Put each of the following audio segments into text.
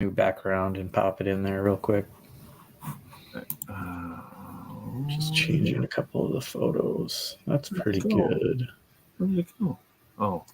new background and pop it in there real quick. Just changing a couple of the photos. That's pretty good. Where did it go? Oh.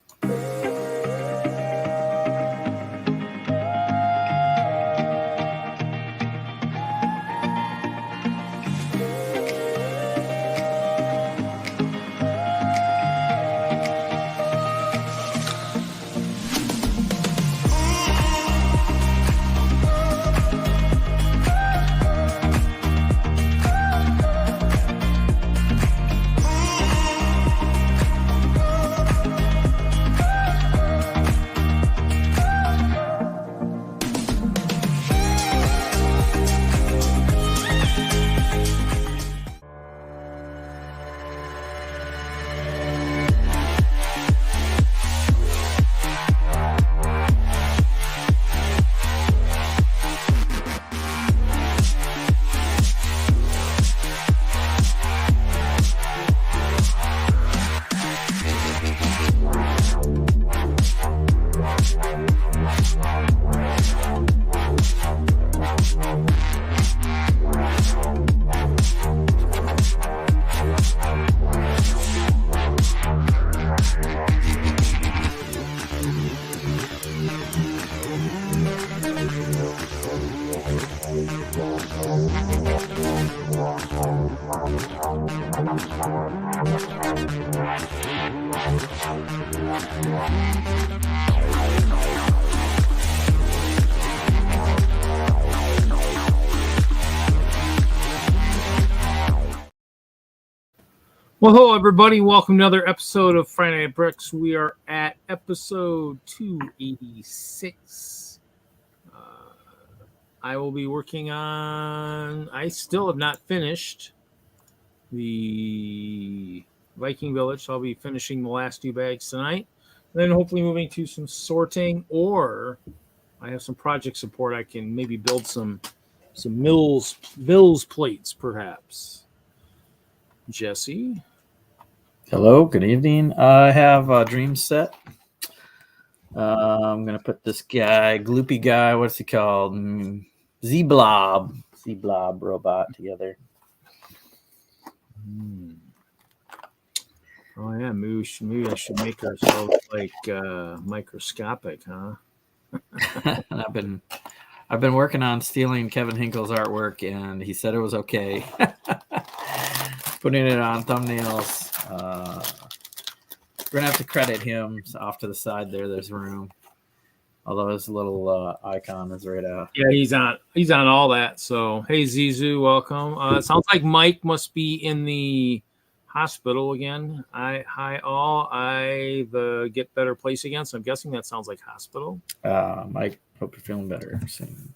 Well, hello, everybody. Welcome to another episode of Friday Night Bricks. We are at episode 286. I will be working on... I still have not finished the Viking Village, so I'll be finishing the last 2 bags tonight. Then hopefully moving to some sorting, or I have some project support. I can maybe build some mills plates, perhaps. Jesse? Hello, good evening. I have a dream set. I'm going to put this guy, gloopy guy, what's he called? Z-Blob robot together. Oh, yeah, maybe I should make ourselves like microscopic, huh? And I've been working on stealing Kevin Hinkle's artwork, and he said it was okay. Putting it on thumbnails. We're gonna have to credit him off to the side there. There's room, although his little icon is right out. Yeah, he's on all that. So hey, Zizu, welcome. It sounds like Mike must be in the hospital again. Hi all. I get better place again. So I'm guessing that sounds like hospital. Mike, hope you're feeling better soon.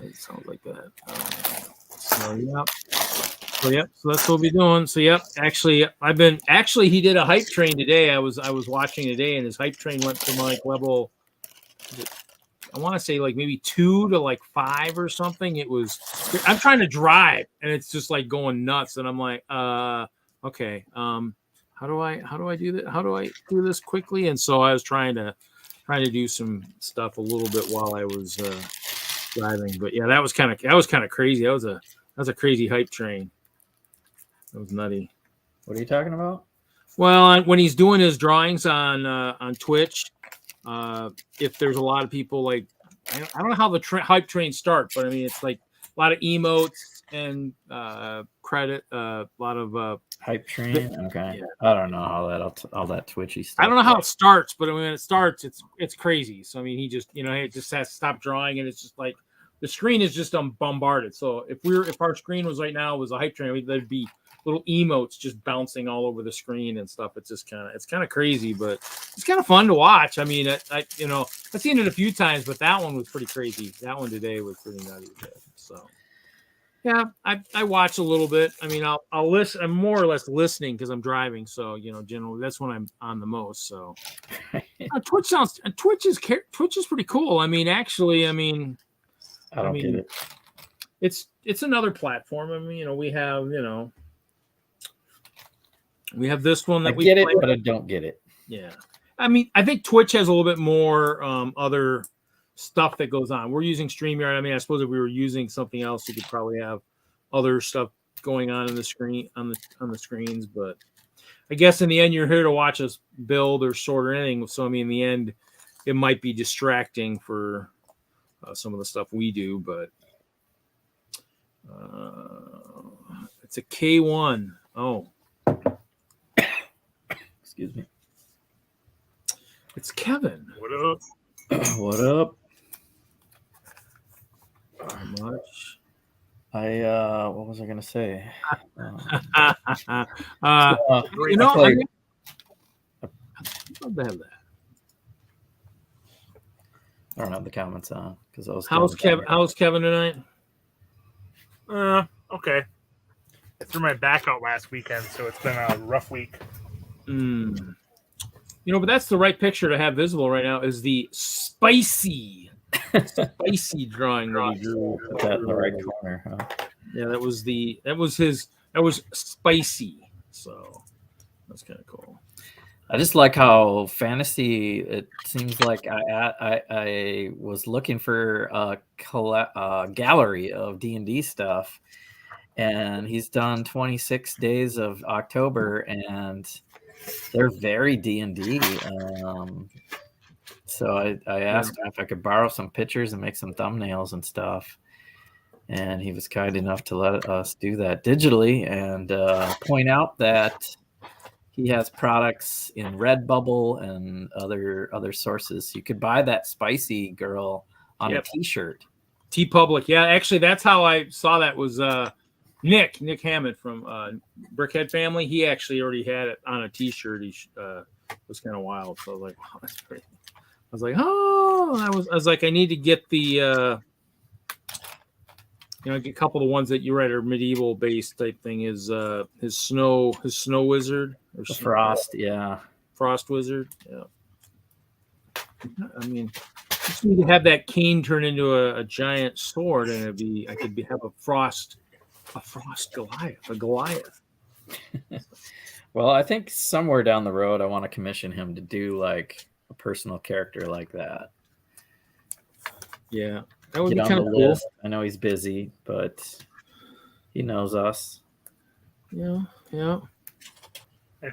It sounds like that. So that's what we'll be doing. So actually he did a hype train today. I was watching today, and his hype train went from like level, I want to say like maybe 2 to like 5 or something. I'm trying to drive, and it's just like going nuts, and I'm like, okay, how do I do that? How do I do this quickly? And so I was trying to do some stuff a little bit while I was driving. But yeah, that was kind of crazy. That was a crazy hype train. That was nutty. What are you talking about? Well, when he's doing his drawings on Twitch, if there's a lot of people, like, I don't know how the hype train starts, but I mean, it's like a lot of emotes and credit, a lot of hype train. Okay, yeah. I don't know how all that Twitchy stuff. I don't know how it starts, but when it starts, it's crazy. So I mean, he just it just has to stop drawing, and it's just like the screen is just bombarded. So if our screen was right now was a hype train, there'd be little emotes just bouncing all over the screen and stuff. It's just kind of crazy, but it's kind of fun to watch. I mean, I've seen it a few times, but that one was pretty crazy. That one today was pretty nutty. So yeah, I watch a little bit. I mean, I'll listen. I'm more or less listening because I'm driving. So generally that's when I'm on the most. So Twitch is pretty cool. I mean, actually, I don't get it. It's another platform. I mean, we have this one that we get it, but I don't get it. Yeah. I mean, I think Twitch has a little bit more other stuff that goes on. We're using StreamYard. I mean, I suppose if we were using something else, you could probably have other stuff going on in the screen on the screens. But I guess in the end, you're here to watch us build or sort or anything. So I mean, in the end, it might be distracting for some of the stuff we do, but it's a K1. Oh, excuse me. It's Kevin. What up? What up? Not much. What was I gonna say? You know, I'd love to have that. I don't have the comments on because I was. How's Kevin tonight? Okay. I threw my back out last weekend, so it's been a rough week. You know, but that's the right picture to have visible right now is the spicy drawing that he drew. Put that in the right corner. Huh? Yeah, that was spicy. So that's kind of cool. I just like how fantasy. It seems like I was looking for a gallery of D&D stuff, and he's done 26 days of October, and they're very D&D. So I asked him if I could borrow some pictures and make some thumbnails and stuff, and he was kind enough to let us do that digitally and point out that he has products in Redbubble and other sources. You could buy that spicy girl on a T-shirt. TeePublic, yeah. Actually, that's how I saw that was Nick Hammond from Brickhead Family. He actually already had it on a T-shirt. He was kind of wild. So I was like, wow, that's great. I was like, oh, I was like, I need to get the get a couple of the ones that you write are medieval based type thing. His snow wizard or Frost wizard. Yeah. I mean, just need to have that cane turn into a giant sword, and I could have a frost Goliath. Well, I think somewhere down the road, I want to commission him to do like a personal character like that. Yeah, that would Get be on kind of the cool. list. I know he's busy, but he knows us. Yeah. And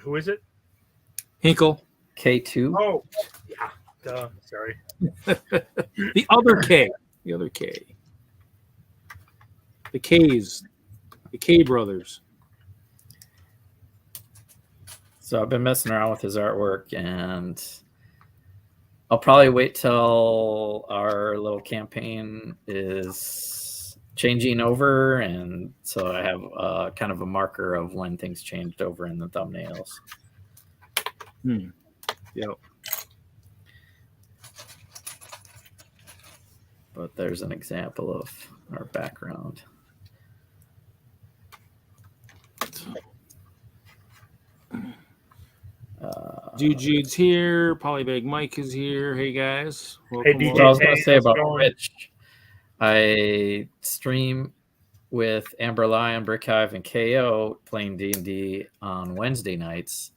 who is it? Hinkle. K2. Oh, yeah. Duh. Sorry. The other K. The K's. The K brothers. So I've been messing around with his artwork, and I'll probably wait till our little campaign is changing over, and so I have kind of a marker of when things changed over in the thumbnails. Yep. But there's an example of our background. Jude's here. Polybag Mike is here. Hey guys. Hey, DJ. What I was going to say how's it about going? Rich, I stream with Amber Lion, Brickhive, and KO playing D&D on Wednesday nights,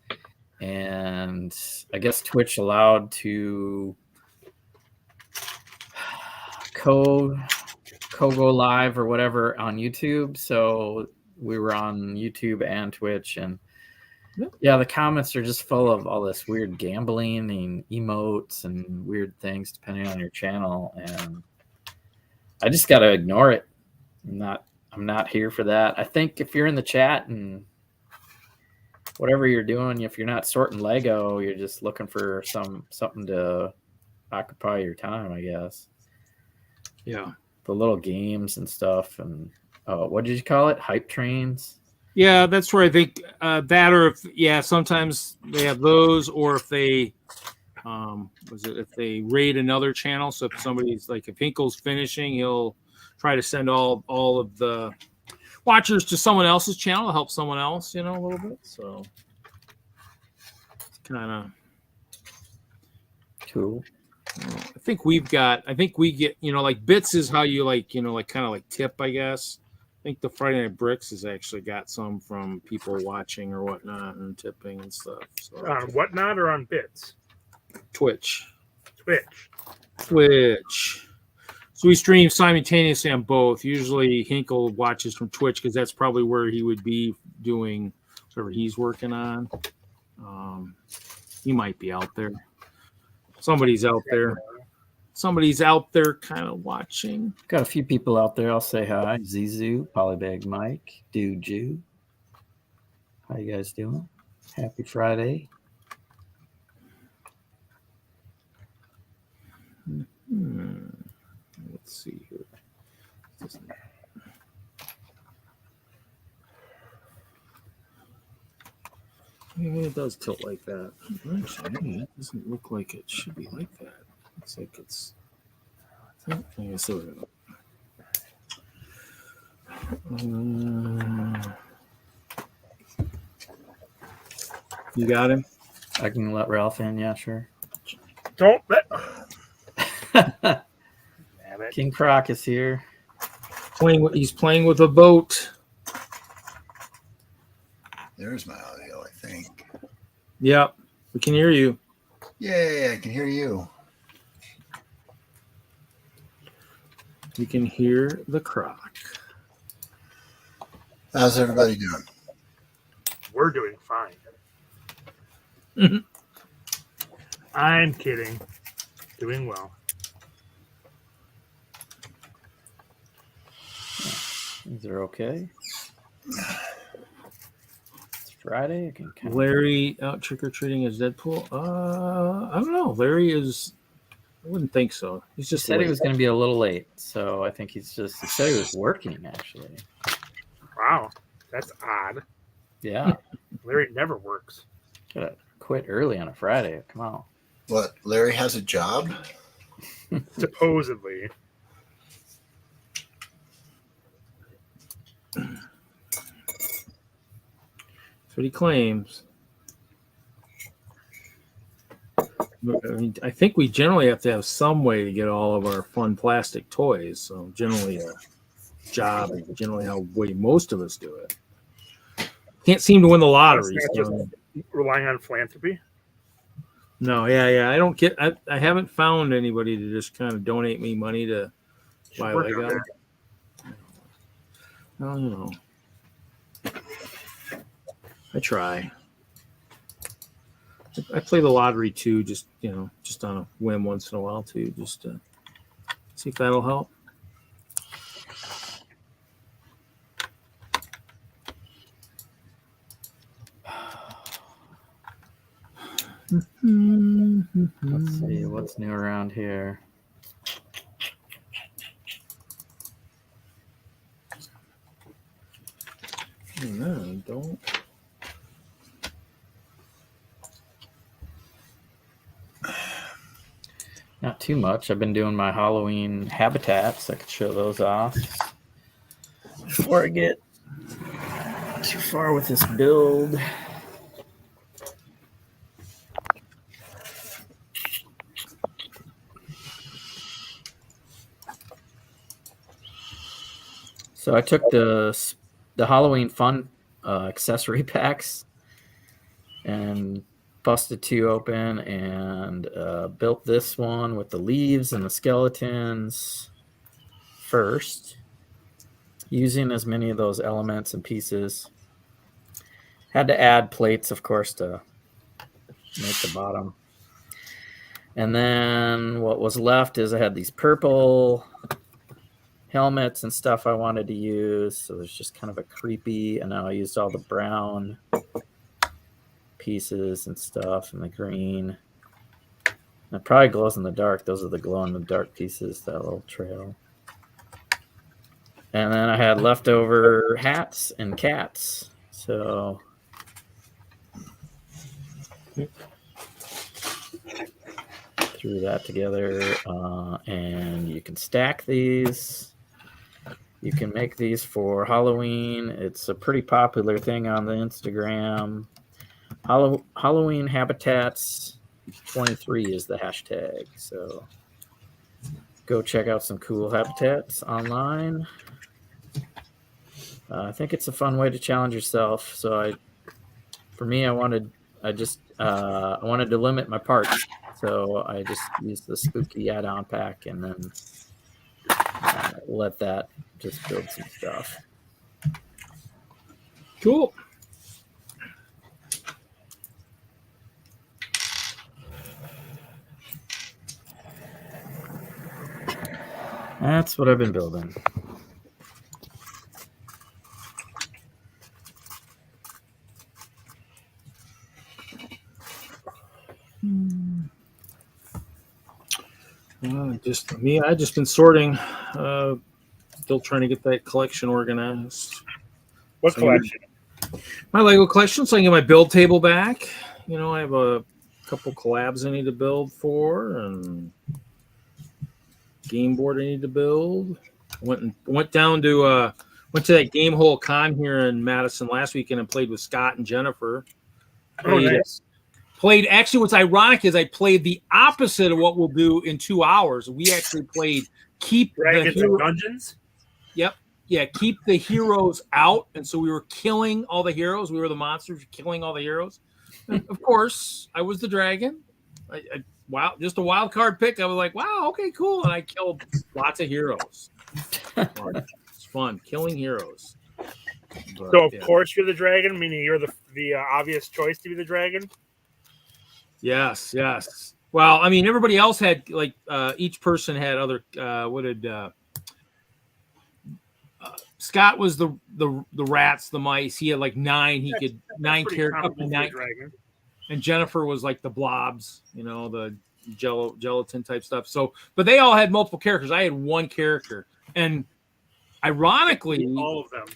and I guess Twitch allowed to go live or whatever on YouTube, so we were on YouTube and Twitch, and yeah, the comments are just full of all this weird gambling and emotes and weird things depending on your channel, and I just gotta ignore it. I'm not here for that. I think if you're in the chat and whatever you're doing, if you're not sorting Lego, you're just looking for something to occupy your time, I guess. Yeah. The little games and stuff, and what did you call it? Hype trains. Yeah, that's where I think that, or if sometimes they have those, or if they if they raid another channel. So if somebody's like, if Hinkle's finishing, he'll try to send all of the watchers to someone else's channel to help someone else, a little bit. So it's kind of cool. I think we get, like bits is how you kind of tip, I guess. I think the Friday Night Bricks has actually got some from people watching or whatnot and tipping and stuff. So On Whatnot or on Bits? Twitch. Twitch. So we stream simultaneously on both. Usually Hinkle watches from Twitch because that's probably where he would be doing whatever he's working on. He might be out there. Somebody's out there. Somebody's out there kind of watching. Got a few people out there. I'll say hi. Zizu, Polybag Mike, Dude Jew. How you guys doing? Happy Friday. Let's see here. Yeah, it does tilt like that. Actually, it doesn't look like it should be like that. Looks like it's. Yeah, so you got him? I can let Ralph in. Yeah, sure. Don't let. Damn it. King Croc is here. He's playing with a boat. There's my audio, I think. Yep, we can hear you. Yay, I can hear you. We can hear the croc. How's everybody doing? We're doing fine. I'm kidding. Doing well. Things are okay. It's Friday. I can kind Larry out trick-or-treating as Deadpool? I don't know. Larry is... I wouldn't think so. He's He just said late. he was going to be a little late, so I think he said he was working, actually. Wow, that's odd. Yeah. Larry never works. Gotta quit early on a Friday. Come on. What, Larry has a job? Supposedly. That's what he claims. I mean, I think we generally have to have some way to get all of our fun plastic toys. So generally a job is generally how way most of us do it. Can't seem to win the lottery. It's not So. Relying on philanthropy. No, yeah. I don't get. I haven't found anybody to just kind of donate me money to buy Work Lego. on that. Well, you know, I try. I play the lottery too, just just on a whim once in a while too, just to see if that'll help. Let's see what's new around here. No, don't. Not too much. I've been doing my Halloween habitats. I could show those off before I get too far with this build. So I took the Halloween fun accessory packs and busted two open and built this one with the leaves and the skeletons first, using as many of those elements and pieces. Had to add plates, of course, to make the bottom. And then what was left is I had these purple helmets and stuff I wanted to use. So there's just kind of a creepy, and now I used all the brown pieces and stuff and the green. And it probably glows in the dark. Those are the glow in the dark pieces, that little trail. And then I had leftover hats and cats. So threw that together. And you can stack these. You can make these for Halloween. It's a pretty popular thing on the Instagram. Halloween Habitats 23 is the hashtag. So go check out some cool habitats online. I think it's a fun way to challenge yourself. So I wanted to limit my parts. So I just used the spooky add-on pack and then let that just build some stuff. Cool. That's what I've been building. Just me. I just been sorting. Still trying to get that collection organized. What collection? My Lego collection, so I can get my build table back. You know, I have a couple collabs I need to build for, and game board I need to build. Went down to went to that Game Hole Con here in Madison last weekend and played with Scott and Jennifer. Nice. Played actually. What's ironic is I played the opposite of what we'll do in 2 hours. We actually played keep Dragons the and Dungeons. Yep. Yeah, keep the heroes out. And so we were killing all the heroes. We were the monsters killing all the heroes. And of course, I was the dragon. Wow, just a wild card pick. I was like, wow, okay, cool. And I killed lots of heroes. It's fun killing heroes. But, So of course you're the dragon, meaning you're the obvious choice to be the dragon. Yes. Well, I mean, everybody else had like each person had other. Scott was the rats, the mice. He had like 9. He could 9 characters up to 9. And Jennifer was like the blobs, you know, the gelatin type stuff. So, but they all had multiple characters. I had one character, and ironically, all of them.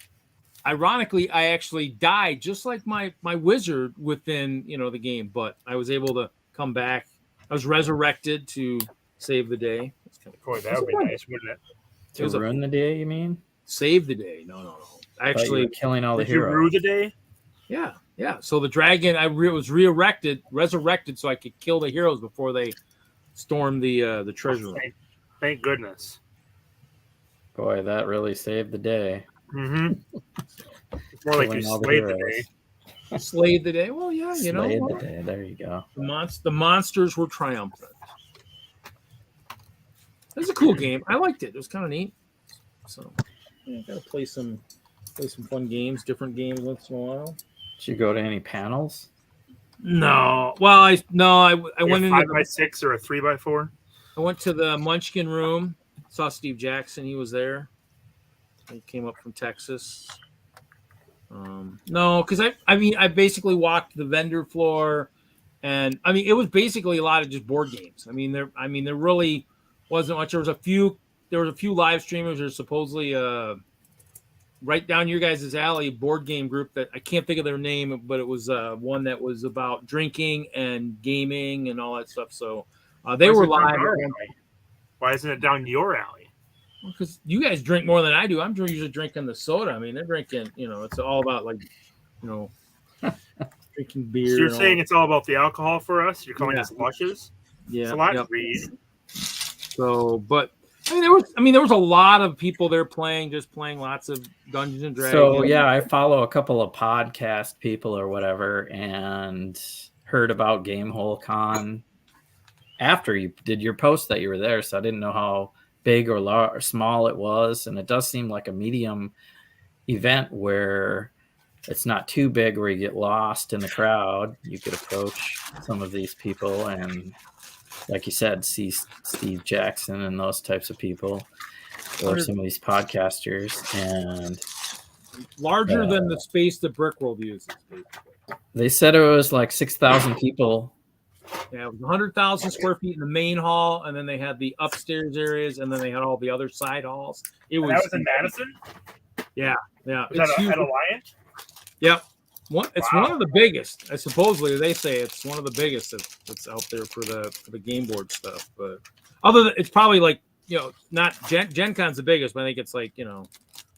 Ironically, I actually died just like my wizard within the game, but I was able to come back. I was resurrected to save the day. Boy, that would be nice, wouldn't it? To ruin the day, you mean? Save the day. No. Actually, killing all the Did you heroes. rue the day? Yeah. So the dragon, was resurrected, so I could kill the heroes before they stormed the treasure room. Thank goodness. Boy, that really saved the day. Mm-hmm. It's more like you slayed the day. Slayed the day. Well, yeah, Slayed the day. There you go. The monsters were triumphant. It was a cool game. I liked it. It was kind of neat. So, yeah, gotta play some fun games, different games once in a while. Did you go to any panels? No. Well, I went in 5x6 or a 3x4. I went to the Munchkin room. Saw Steve Jackson. He was there. He came up from Texas. No, because I basically walked the vendor floor, and I mean it was basically a lot of just board games. There really wasn't much. There was a few live streamers. There's supposedly right down your guys' alley board game group that I can't think of their name, but it was one that was about drinking and gaming and all that stuff. So they were live. Why isn't it down your alley? Because you guys drink more than I do. I'm usually drinking the soda. I mean, they're drinking, it's all about drinking beer. So you're saying it's all about the alcohol for us? You're calling us lushes? Yeah. It's a lot to read. So, but there was a lot of people there playing lots of Dungeons and Dragons. So yeah, I follow a couple of podcast people or whatever, and heard about Gamehole Con after you did your post that you were there. So I didn't know how big or small it was, and it does seem like a medium event where it's not too big where you get lost in the crowd. You could approach some of these people and, like you said, see Steve Jackson and those types of people, or some of these podcasters, and larger than the space that Brickworld uses. They said it was like 6,000 people. Yeah, it was 100,000 square feet in the main hall, and then they had the upstairs areas, and then they had all the other side halls. That was in Madison? Yeah. Was that at Alliant? Yep. It's one of the biggest. Supposedly, they say it's one of the biggest that's out there for the game board stuff. But it's probably like, not Gen Con's the biggest, but I think it's like,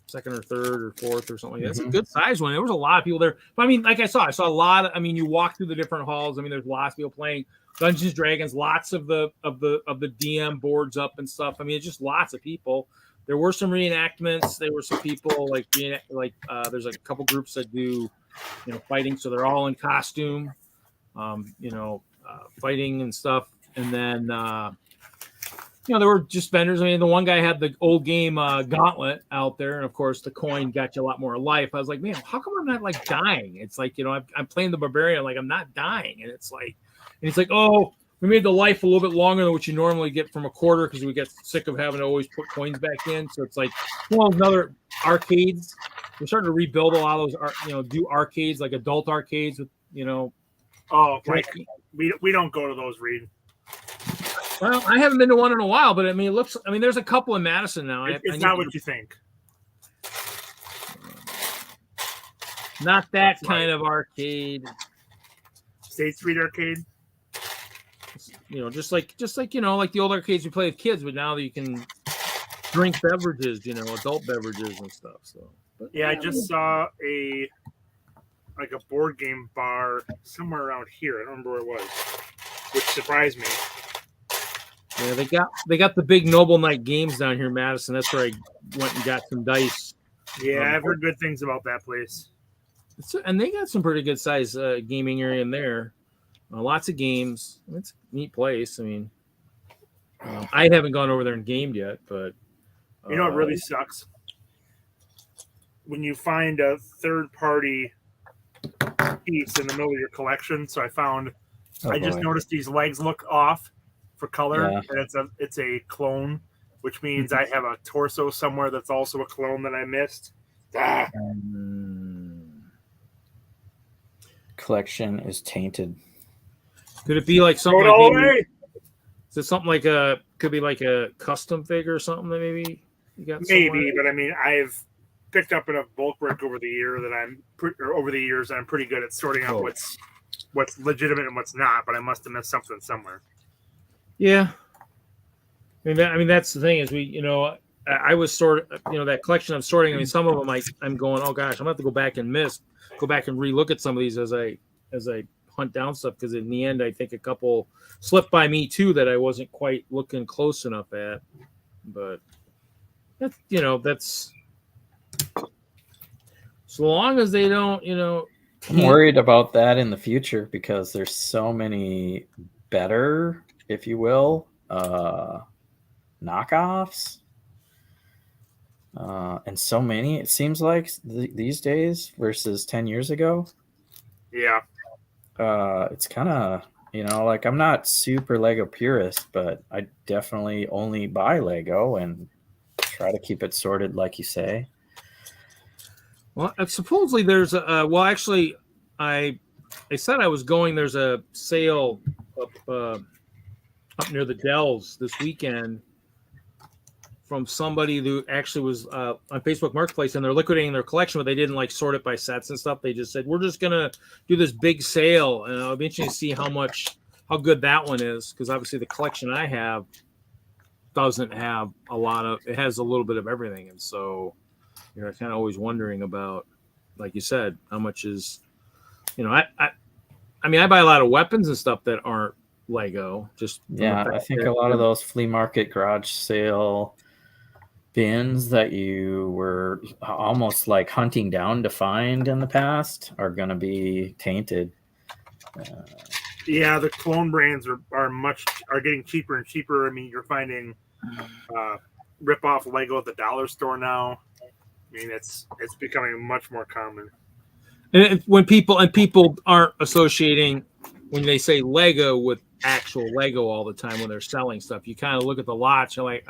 second or third or fourth or something like that. It's a good size one. There was a lot of people there. But like I saw a lot of, you walk through the different halls. There's lots of people playing Dungeons and Dragons, lots of the DM boards up and stuff. It's just lots of people. There were some reenactments. There were some people there's a couple groups that do, fighting. So they're all in costume, fighting and stuff. And then there were just vendors. I mean, the one guy had the old game Gauntlet out there, and of course, the coin got you a lot more life. I was like, man, how come I'm not like dying? It's like I'm playing the barbarian, like I'm not dying, and it's like, oh, we made the life a little bit longer than what you normally get from a quarter because we get sick of having to always put coins back in. So it's like, another arcades. We're starting to rebuild a lot of those, do arcades like adult arcades with, Oh, like we don't go to those, Reed. Well, I haven't been to one in a while, but I mean, there's a couple in Madison now. It's not what you think. Not that kind of arcade. State Street Arcade. Just like like the old arcades we play with kids, but now that you can drink beverages, adult beverages and stuff. So I just saw a board game bar somewhere around here. I don't remember where it was, which surprised me. Yeah, they got the big Noble Night games down here in Madison. That's where I went and got some dice. Yeah, I've heard good things about that place. And they got some pretty good size gaming area in there. Lots of games. It's a neat place. I mean, I haven't gone over there and gamed yet, but it really sucks when you find a third-party piece in the middle of your collection. So I just noticed these legs look off for color, and it's a clone, which means I have a torso somewhere that's also a clone that I missed. Collection is tainted. Could it be like something? Is it something like could be like a custom figure or something that maybe you got? Maybe, but I mean, I've picked up enough bulk work over the years that I'm pretty good at sorting out what's legitimate and what's not. But I must have missed something somewhere. Yeah, I mean that's the thing is I was that collection I'm sorting. I mean, some of them I'm going, oh gosh, I'm gonna have to go back and relook at some of these as I hunt down stuff, because in the end I think a couple slipped by me too that I wasn't quite looking close enough at. But that's so long as they don't I'm worried about that in the future because there's so many better, if you will, knockoffs, and so many it seems like these days versus 10 years ago. Yeah. It's kind of, like I'm not super Lego purist, but I definitely only buy Lego and try to keep it sorted, like you say. Well, supposedly there's actually, I said I was going. There's a sale up near the Dells this weekend from somebody who actually was on Facebook Marketplace, and they're liquidating their collection, but they didn't sort it by sets and stuff. They just said, we're just gonna do this big sale, and I'll be interested to see how good that one is, because obviously the collection I have doesn't have it has a little bit of everything, and so I'm kind of always wondering about, like you said, how much is, I mean, I buy a lot of weapons and stuff that aren't Lego. I think a lot of those flea market garage sale bins that you were almost like hunting down to find in the past are going to be tainted. The clone brands are getting cheaper and cheaper. I mean, you're finding rip-off Lego at the dollar store now. I mean, it's becoming much more common. And when people aren't associating when they say Lego with actual Lego all the time when they're selling stuff, you kind of look at the lots. You're like,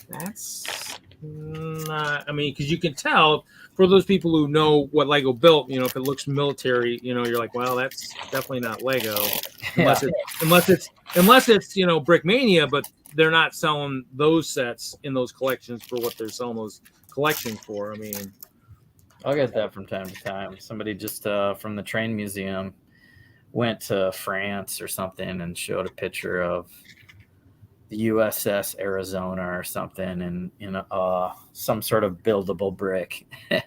that's not. I mean, because you can tell for those people who know what Lego built. If it looks military, you're like, well, that's definitely not Lego, unless it's Brickmania, but they're not selling those sets in those collections for what they're selling those collections for. I mean, I'll get that from time to time. Somebody just from the train museum went to France or something and showed a picture of the USS Arizona or something in some sort of buildable brick. And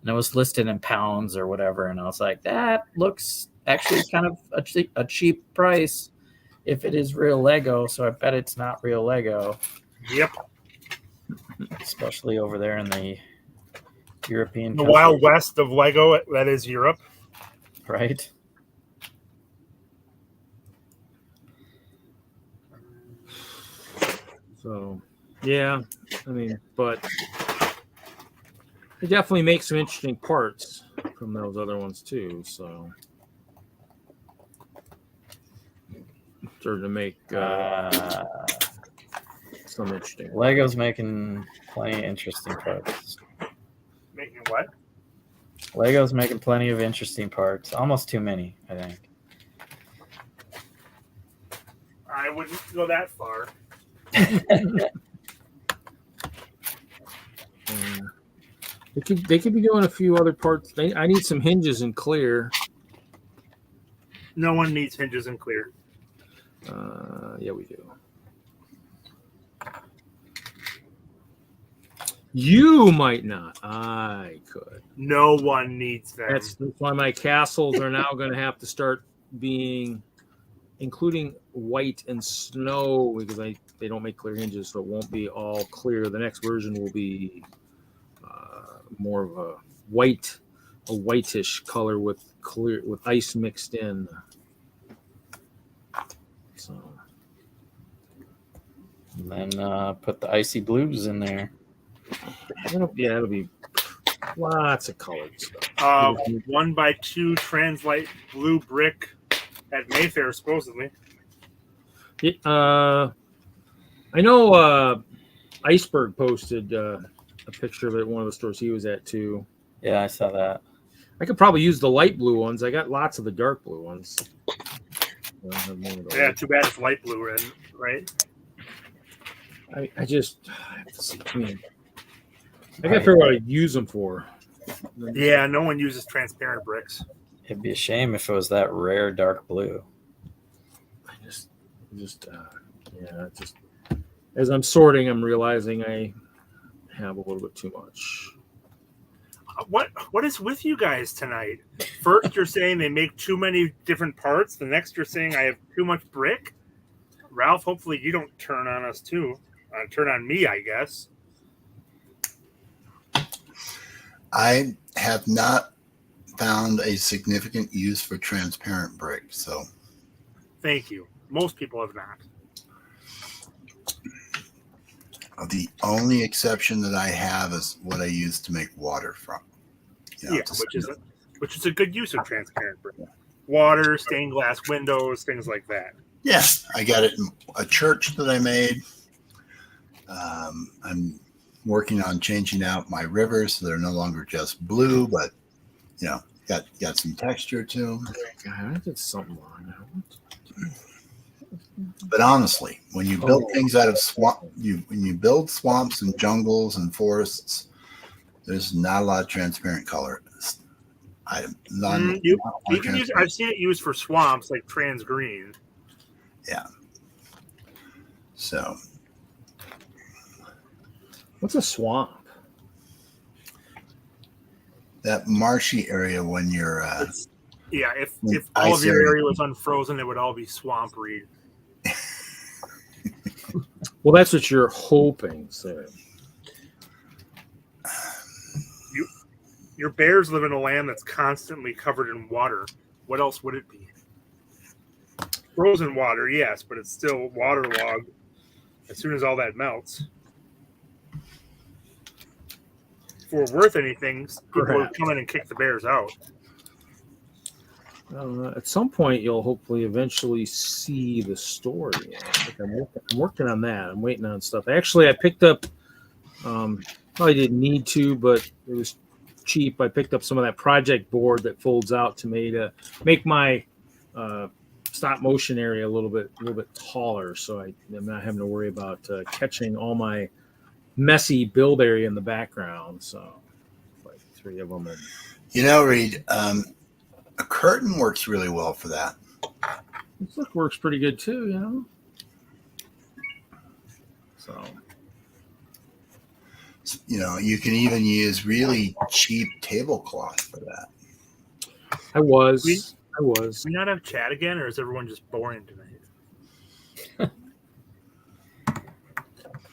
it was listed in pounds or whatever. And I was like, that looks actually kind of a cheap price if it is real Lego. So I bet it's not real Lego. Yep. Especially over there in the European the Wild West of Lego, that is Europe. Right. So, yeah, I mean, but they definitely make some interesting parts from those other ones too. So, starting to make some interesting. Lego's making plenty of interesting parts. Making what? Lego's making plenty of interesting parts. Almost too many, I think. I wouldn't go that far. They could be doing a few other parts. I need some hinges in clear. No one needs hinges in clear. Yeah, we do. You might not. I could. No one needs them. That's why my castles are now going to have to start being, including white and snow, because they don't make clear hinges, so it won't be all clear. The next version will be more of a whitish color with ice mixed in. So, And then put the icy blues in there. it'll be lots of colors stuff. 1x2 translite blue brick at Mayfair, supposedly. I know Iceberg posted a picture of it at one of the stores he was at too. Yeah, I saw that. I could probably use the light blue ones. I got lots of the dark blue ones. Yeah, too bad it's light blue red, right? I have to see. I gotta figure out what I use them for. Yeah, no one uses transparent bricks. It'd be a shame if it was that rare dark blue. As I'm sorting, I'm realizing I have a little bit too much. What is with you guys tonight? First, you're saying they make too many different parts. The next, you're saying I have too much brick. Ralph, hopefully you don't turn on us too. Turn on me, I guess. I have not found a significant use for transparent brick, so Thank you. Most people have not. the only exception that I have is what I use to make water from. Yeah, which is a good use of transparent brick. Water, stained glass windows, things like that. Yeah, I got it in a church that I made. I'm working on changing out my rivers so they're no longer just blue, but got some texture to them. God, I did something wrong. But honestly, when you build things out of swamp, when you build swamps and jungles and forests, there's not a lot of transparent color. I've seen it used for swamps, like trans green. Yeah. So, what's a swamp? That marshy area when you're. If all of your area was unfrozen, it would all be swamp reed. Well, that's what you're hoping, so. Your bears live in a land that's constantly covered in water. What else would it be? Frozen water, yes, but it's still waterlogged as soon as all that melts. If we're worth anything, people would come in and kick the bears out. At some point, you'll hopefully eventually see the story. I'm working on that. I'm waiting on stuff. Actually, I picked up, probably didn't need to, but it was cheap. I picked up some of that project board that folds out to make my stop motion area a little bit taller, so I'm not having to worry about catching all my messy build area in the background. So, like 3 of them. Reed, a curtain works really well for that. This look works pretty good too, So, you can even use really cheap tablecloth for that. I was. Do we not have chat again, or is everyone just boring tonight?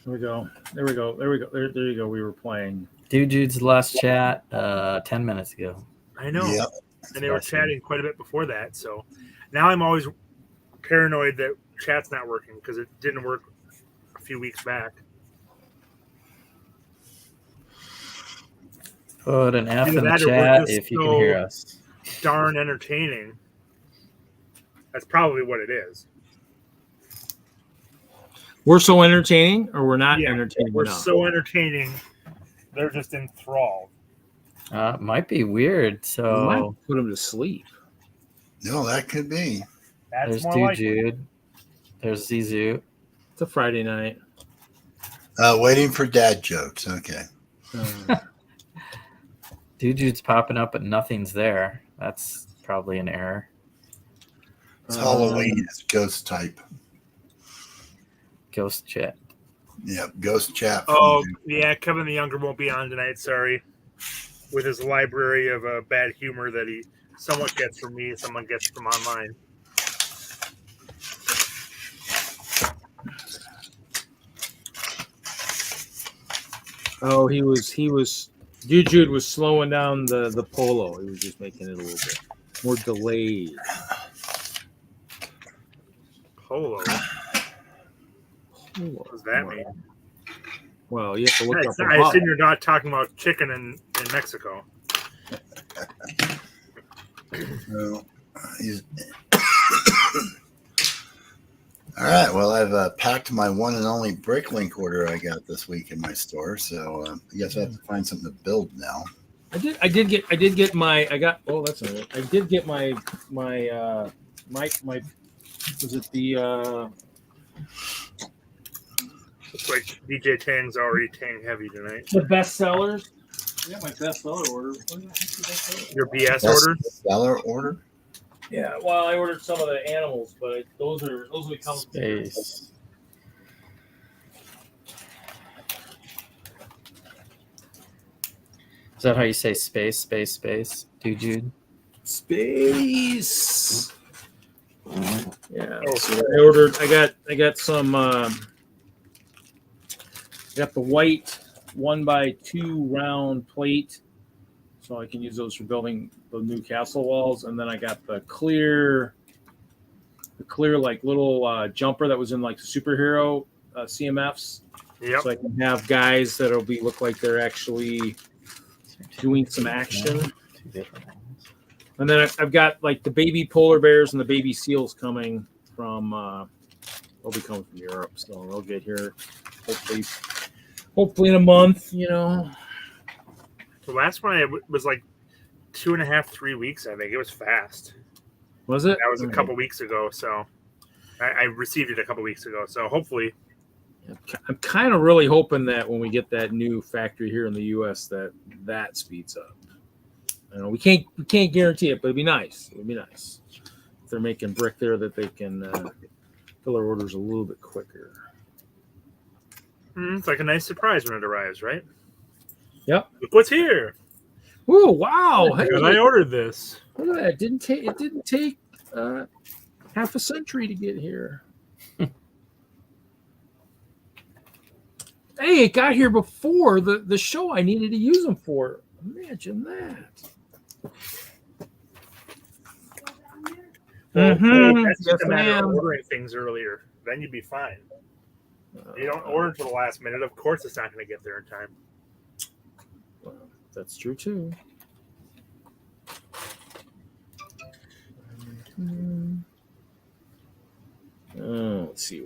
There we go. There you go. We were playing. Jude's last chat 10 minutes ago. I know. Yep. And they were chatting quite a bit before that. So now I'm always paranoid that chat's not working because it didn't work a few weeks back. Put an F Either in the that or we're chat just if you can hear us. Darn entertaining. That's probably what it is. We're so entertaining, or we're not Yeah, entertaining We're enough? so entertaining. They're just enthralled. Might be weird. We might So put them to sleep. No, that could be. That's there's more likely. Jude. There's Zizu. It's a Friday night. Waiting for dad jokes. Okay. Jude's popping up, but nothing's there. That's probably an error. It's Halloween. It's ghost type. Ghost chat. Yeah, ghost chat. Oh, yeah, Kevin the Younger won't be on tonight, sorry. With his library of bad humor that he somewhat gets from me, someone gets from online. Oh, he was Jude was slowing down the polo. He was just making it a little bit more delayed. Polo? What does that mean? Well, you have to look up. I assume you're not talking about chicken in Mexico. No, all right. Well, I've packed my one and only Bricklink order I got this week in my store, so I guess I have to find something to build now. I did get my was it the Looks like DJ Tang's already Tang heavy tonight. the bestsellers? I got my bestseller order. Your BS order? Seller order? Yeah, well, I ordered some of the animals, but those will come. Space. Is that how you say space, space, space? Jude? Space. Yeah. Oh, So I got some. I got the white 1x2 round plate, so I can use those for building the new castle walls. And then I got the clear like little jumper that was in like the superhero CMFs. Yep. So I can have guys that'll look like they're actually doing some action. Two different ones. And then I've got like the baby polar bears and the baby seals coming from. They'll be coming from Europe, so they'll get here hopefully in a month. You know. The last one was like 2.5, 3 weeks. I think it was fast. Was it? That was a couple weeks ago. So I received it a couple weeks ago. So hopefully. I'm kind of really hoping that when we get that new factory here in the U.S. that speeds up. I know we can't guarantee it, but it'd be nice. It'd be nice if they're making brick there that they can fill their orders a little bit quicker. It's like a nice surprise when it arrives, right? Yep. Look what's here. Oh wow! Hey, Because I ordered this. look at that! It didn't take half a century to get here. Hey, it got here before the show I needed to use them for. Imagine that. That's just Yes, a matter of ma'am. ordering things earlier. Then you'd be fine. You don't order until the last minute. Of course, it's not going to get there in time. Well, that's true too. Let's see.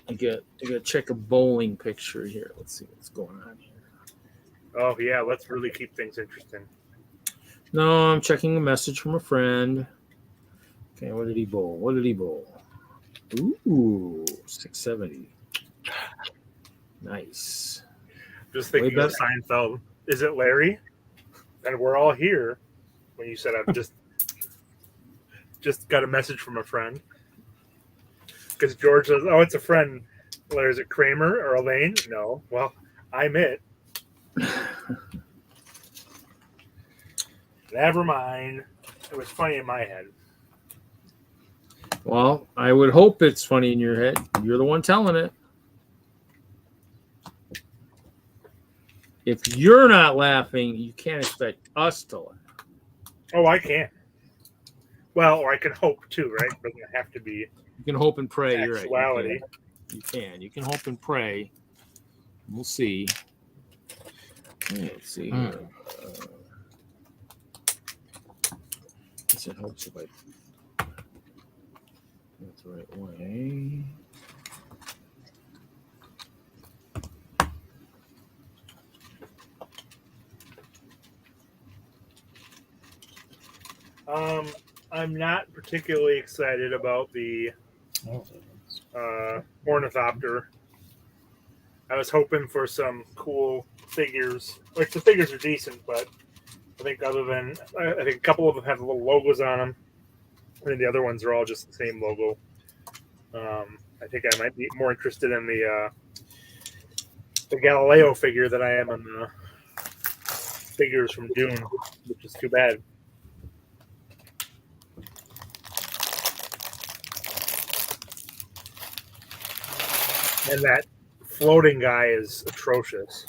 I got to check a bowling picture here. Let's see what's going on here. Oh yeah, let's really keep things interesting. No, I'm checking a message from a friend. Okay, what did he bowl? Ooh, 670. Nice. Just thinking of Seinfeld. Is it Larry? And we're all here. When you said I've just got a message from a friend. Because George says, "Oh, it's a friend." Larry, is it Kramer or Elaine? No. Well, I'm it. Never mind. It was funny in my head. Well, I would hope it's funny in your head. You're the one telling it. If you're not laughing, you can't expect us to laugh. Oh, I can. Well, or I can hope too, right? It doesn't have to be You can hope and pray. You're right. actuality. You can hope and pray. We'll see. Let's see here. It helps if I that's the right way. I'm not particularly excited about the ornithopter. I was hoping for some cool figures. Like the figures are decent, but I think I think a couple of them have little logos on them, and then the other ones are all just the same logo. I think I might be more interested in the Galileo figure than I am in the figures from Dune, which is too bad. And that floating guy is atrocious.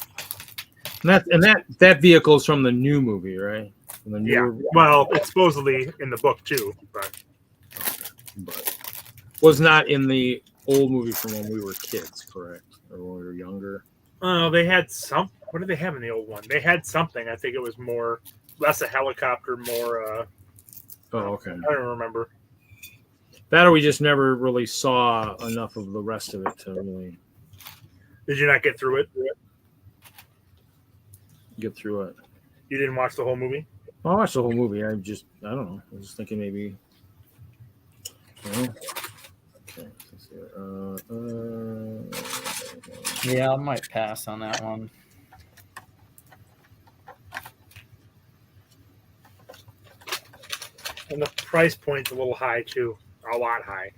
And that vehicle is from the new movie, right? From the Yeah. Well, it's supposedly in the book too, but was not in the old movie from when we were kids, correct? Or when we were younger. Oh, they had some. What did they have in the old one? They had something. I think it was less a helicopter, more. Oh, okay. I don't remember. That or we just never really saw enough of the rest of it to really. Did you not get through it? Get through it. You didn't watch the whole movie? Well, I watched the whole movie. I don't know. I was just thinking maybe. Okay. Yeah, I might pass on that one. And the price point's a little high too. A lot high.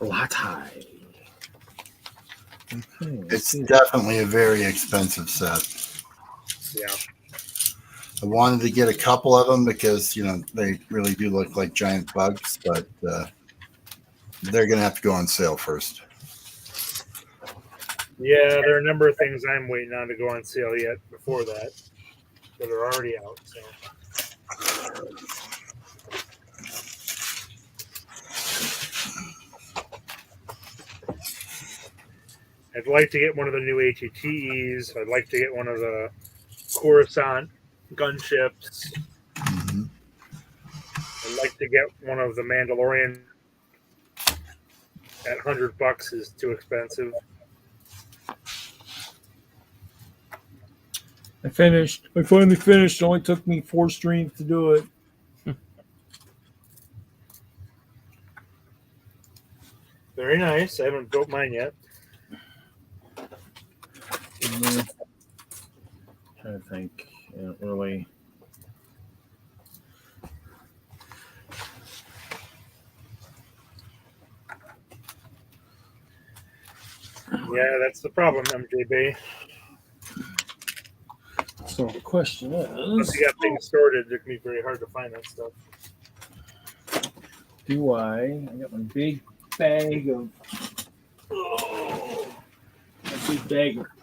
A lot high. Okay, it's definitely a very expensive set. Yeah. I wanted to get a couple of them because, they really do look like giant bugs, but they're going to have to go on sale first. Yeah, there are a number of things I'm waiting on to go on sale yet before that are already out. So. I'd like to get one of the new ATTEs. I'd like to get one of the Coruscant gunships. Mm-hmm. I'd like to get one of the Mandalorian. At $100 is too expensive. I finished. I finally finished. It only took me 4 streams to do it. Very nice. I haven't built mine yet. I'm trying to think. Yeah, really. Yeah, that's the problem, MJB. So the question is, once you got things sorted, it can be very hard to find that stuff. I got my big bag of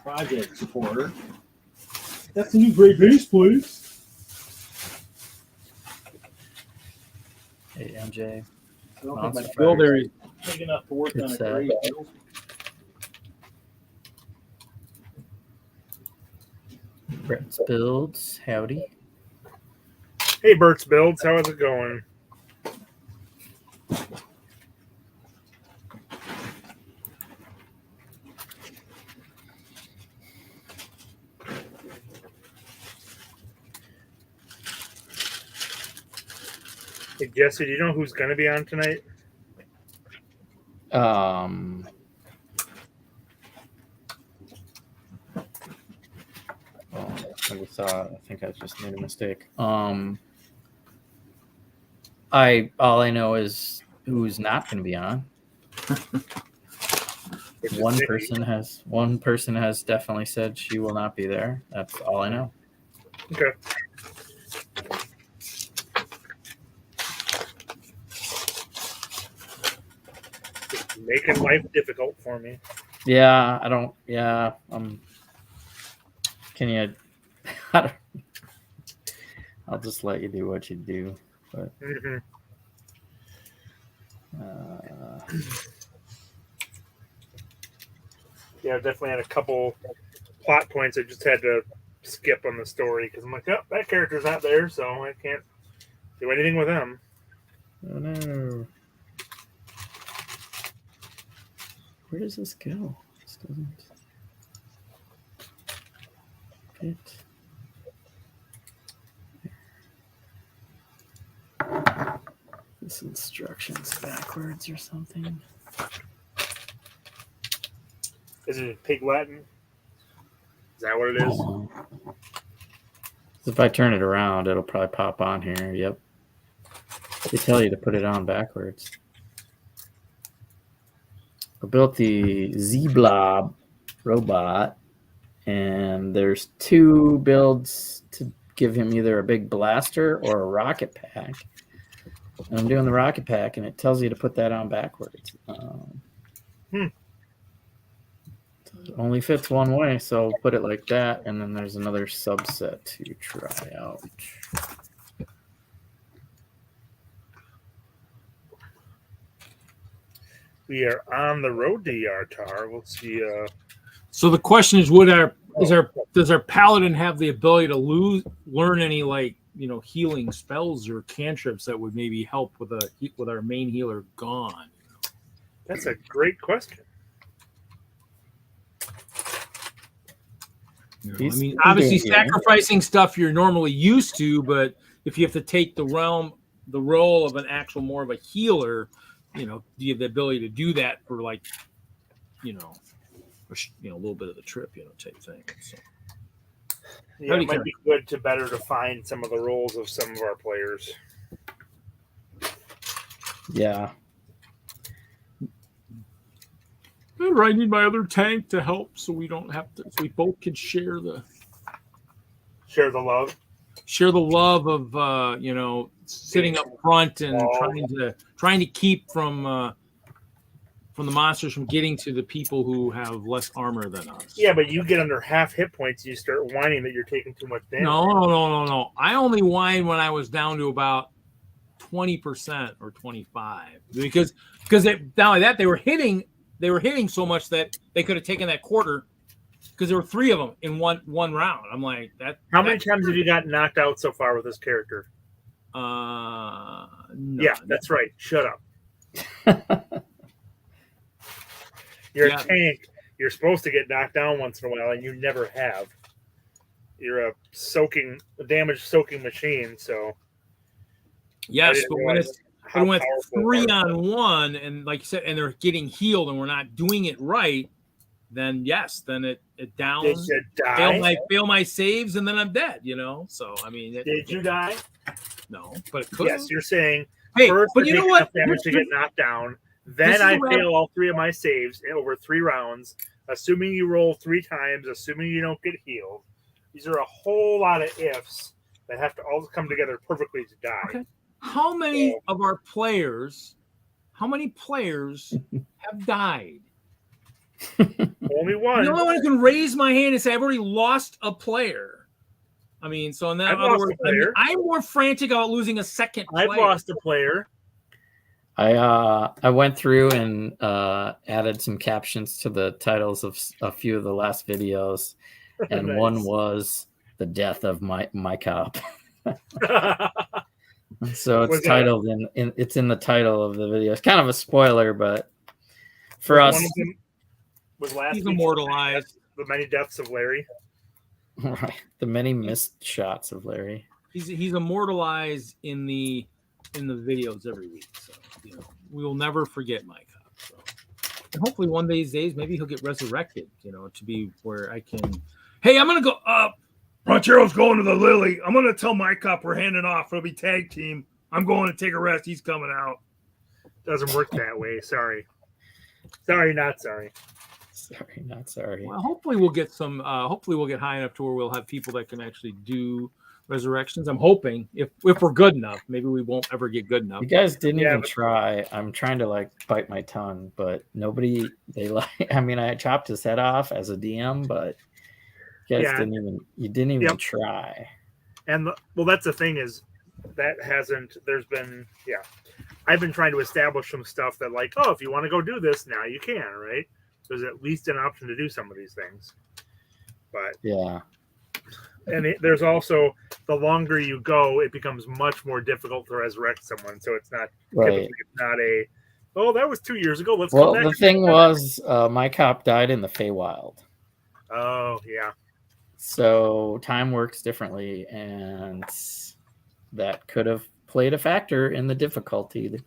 project support. That's a new great base, please. Hey, MJ. I don't think my builder is big enough to work on a great. Brett's Builds, howdy. Hey, Bert's Builds, how is it going? Hey, Jesse, do you know who's going to be on tonight? I think I just made a mistake. All I know is who's not going to be on. One person has definitely said she will not be there. That's all I know. Okay. Just making life difficult for me. Yeah, I don't. Yeah, can you? I'll just let you do what you do. But Yeah, definitely had a couple plot points I just had to skip on the story because I'm like, oh, that character's not there, so I can't do anything with him. Oh no. Where does this go? This doesn't fit. This instruction's backwards or something. Is it Pig Latin? Is that what it is? If I turn it around, it'll probably pop on here. Yep. They tell you to put it on backwards. I built the Z-Blob robot, and there's 2 builds to give him either a big blaster or a rocket pack. And I'm doing the rocket pack, and it tells you to put that on backwards. It only fits one way, so put it like that, and then there's another subset to try out. We are on the road to Yartar. We'll see. So the question is, does our paladin have the ability to learn any healing spells or cantrips that would maybe help with our main healer gone? That's a great question. I mean, obviously sacrificing stuff you're normally used to, but if you have to take the role of an actual more of a healer, do you have the ability to do that for a little bit of the trip, type thing. So. Yeah, it might be good to better define some of the roles of some of our players. Yeah. I need my other tank to help, so we don't have to. So we both can share the love. Share the love of sitting up front and trying to keep from the monsters from getting to the people who have less armor than us. Yeah, but you get under half hit points, you start whining that you're taking too much damage. No. I only whined when I was down to about 20% or 25 because not only that they were hitting so much that they could have taken that quarter because there were 3 of them in one round. I'm like that. How many times have you gotten knocked out so far with this character? No, yeah, that's right. Shut up. You're a tank. You're supposed to get knocked down once in a while, and you never have. You're a damage soaking machine. So yes, but when it went 3-on-1, and like you said, and they're getting healed, and we're not doing it right, then yes, then it downs. Did you die? Fail my saves, and then I'm dead. So I mean, did you die? No, but it could. Yes, you're saying. Hey, first, but you know what? Damage to get knocked down. Then I fail all 3 of my saves over 3 rounds, assuming you roll 3 times, assuming you don't get healed. These are a whole lot of ifs that have to all come together perfectly to die. Okay. How many players have died? Only one. The only one who can raise my hand and say I've already lost a player. I mean, so in that other words, I'm more frantic about losing a second player. I've lost a player. I went through and added some captions to the titles of a few of the last videos, and nice. One was the death of my cop. So it's titled it's in the title of the video. It's kind of a spoiler, but for us, he's immortalized. The many deaths of Larry. Right, the many missed shots of Larry. He's immortalized in the videos every week. So we will never forget my cop. So and hopefully one of these days maybe he'll get resurrected. To be where I can. Hey, I'm gonna go up. Ranchero's going to the Lily. I'm gonna tell my cop we're handing off. It'll be tag team. I'm going to take a rest. He's coming out. Doesn't work that way. Sorry. Sorry, not sorry. Sorry, not sorry. Well, hopefully we'll get some. Hopefully we'll get high enough to where we'll have people that can actually do resurrections. I'm hoping if we're good enough. Maybe we won't ever get good enough. You guys didn't even try. I'm trying to bite my tongue, but nobody. I mean, I chopped his head off as a DM, but you guys didn't even try. And that's the thing is that I've been trying to establish some stuff that if you want to go do this now you can, right? there's at least an option to do some of these things. But yeah. And there's also, the longer you go, it becomes much more difficult to resurrect someone. So it's not typically it's not a, oh, that was 2 years ago. Let's well, come back. The thing was, my cop died in the Feywild. Oh, yeah. So time works differently, and that could have played a factor in the difficulty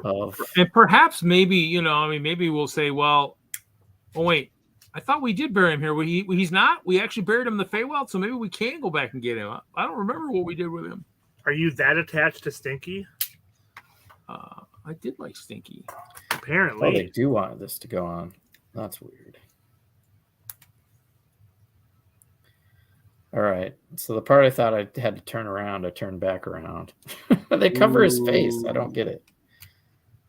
of. And perhaps maybe, maybe we'll say, well, oh, wait. I thought we did bury him here. He's not. We actually buried him in the Feywild, so maybe we can go back and get him. I don't remember what we did with him. Are you that attached to Stinky? I did like Stinky. Apparently. Oh, they do want this to go on. That's weird. All right. So the part I thought I had to turn around, I turned back around. They cover his face. I don't get it.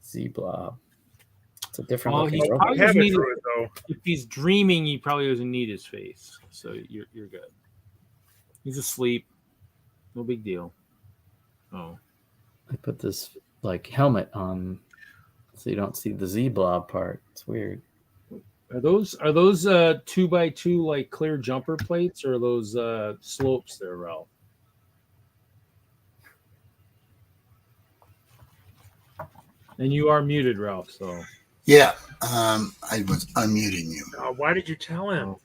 Z-blob. It's a different looking robot. If he's dreaming, he probably doesn't need his face. So you're good. He's asleep. No big deal. Oh. I put this like helmet on so you don't see the Z-blob part. It's weird. Are those 2x2 like clear jumper plates, or are those slopes there, Ralph? And you are muted, Ralph, so. Yeah, I was unmuting you. Why did you tell him?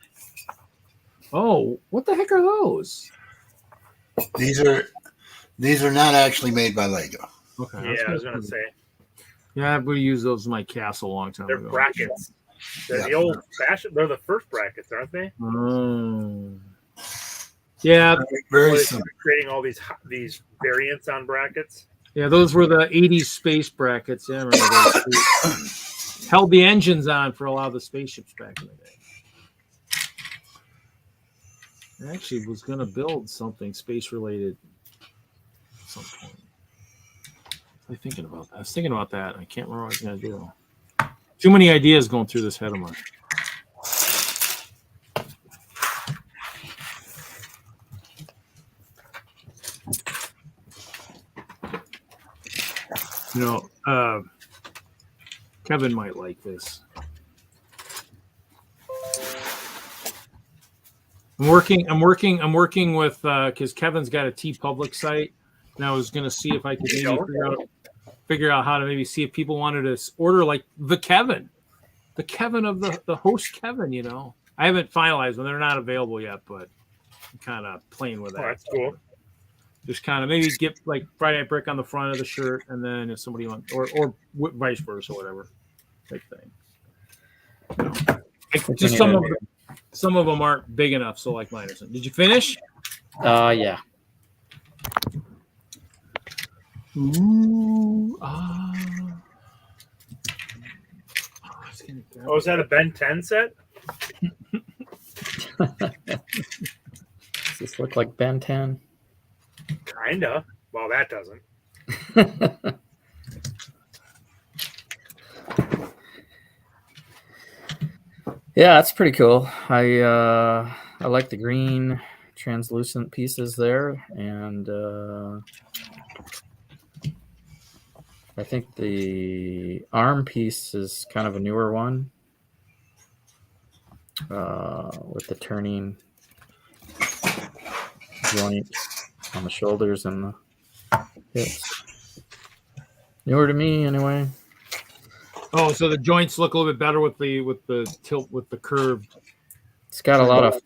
Oh, what the heck are those? These are not actually made by Lego. Okay. Yeah, I was gonna say. Yeah, I'm gonna use those in my castle a long time ago. They're brackets. They're the old fashioned. They're the first brackets, aren't they? Yeah, very simple. Creating all these variants on brackets. Yeah, those were the 80s space brackets. Yeah, I remember those. Held the engines on for a lot of the spaceships back in the day. I actually was going to build something space related at some point. I was thinking about that. I can't remember what I was going to do. Too many ideas going through this head of mine. Kevin might like this. I'm working with because Kevin's got a TeePublic site, and I was gonna see if I could maybe figure out how to maybe see if people wanted to order like the Kevin of the host Kevin. I haven't finalized them; they're not available yet, but I'm kind of playing with that. Oh, that's cool. Just kind of maybe get like Friday Night Brick on the front of the shirt, and then if somebody wants, or vice versa, whatever type thing. Just some of them aren't big enough, so like mine or something. Did you finish? Yeah. Ooh, is that a Ben 10 set? Does this look like Ben 10? Kinda. Well, that doesn't. Yeah, that's pretty cool. I like the green translucent pieces there, and I think the arm piece is kind of a newer one with the turning joint on the shoulders and the hips. Newer to me, anyway. Oh, so the joints look a little bit better with the tilt, with the curved. It's got a lot of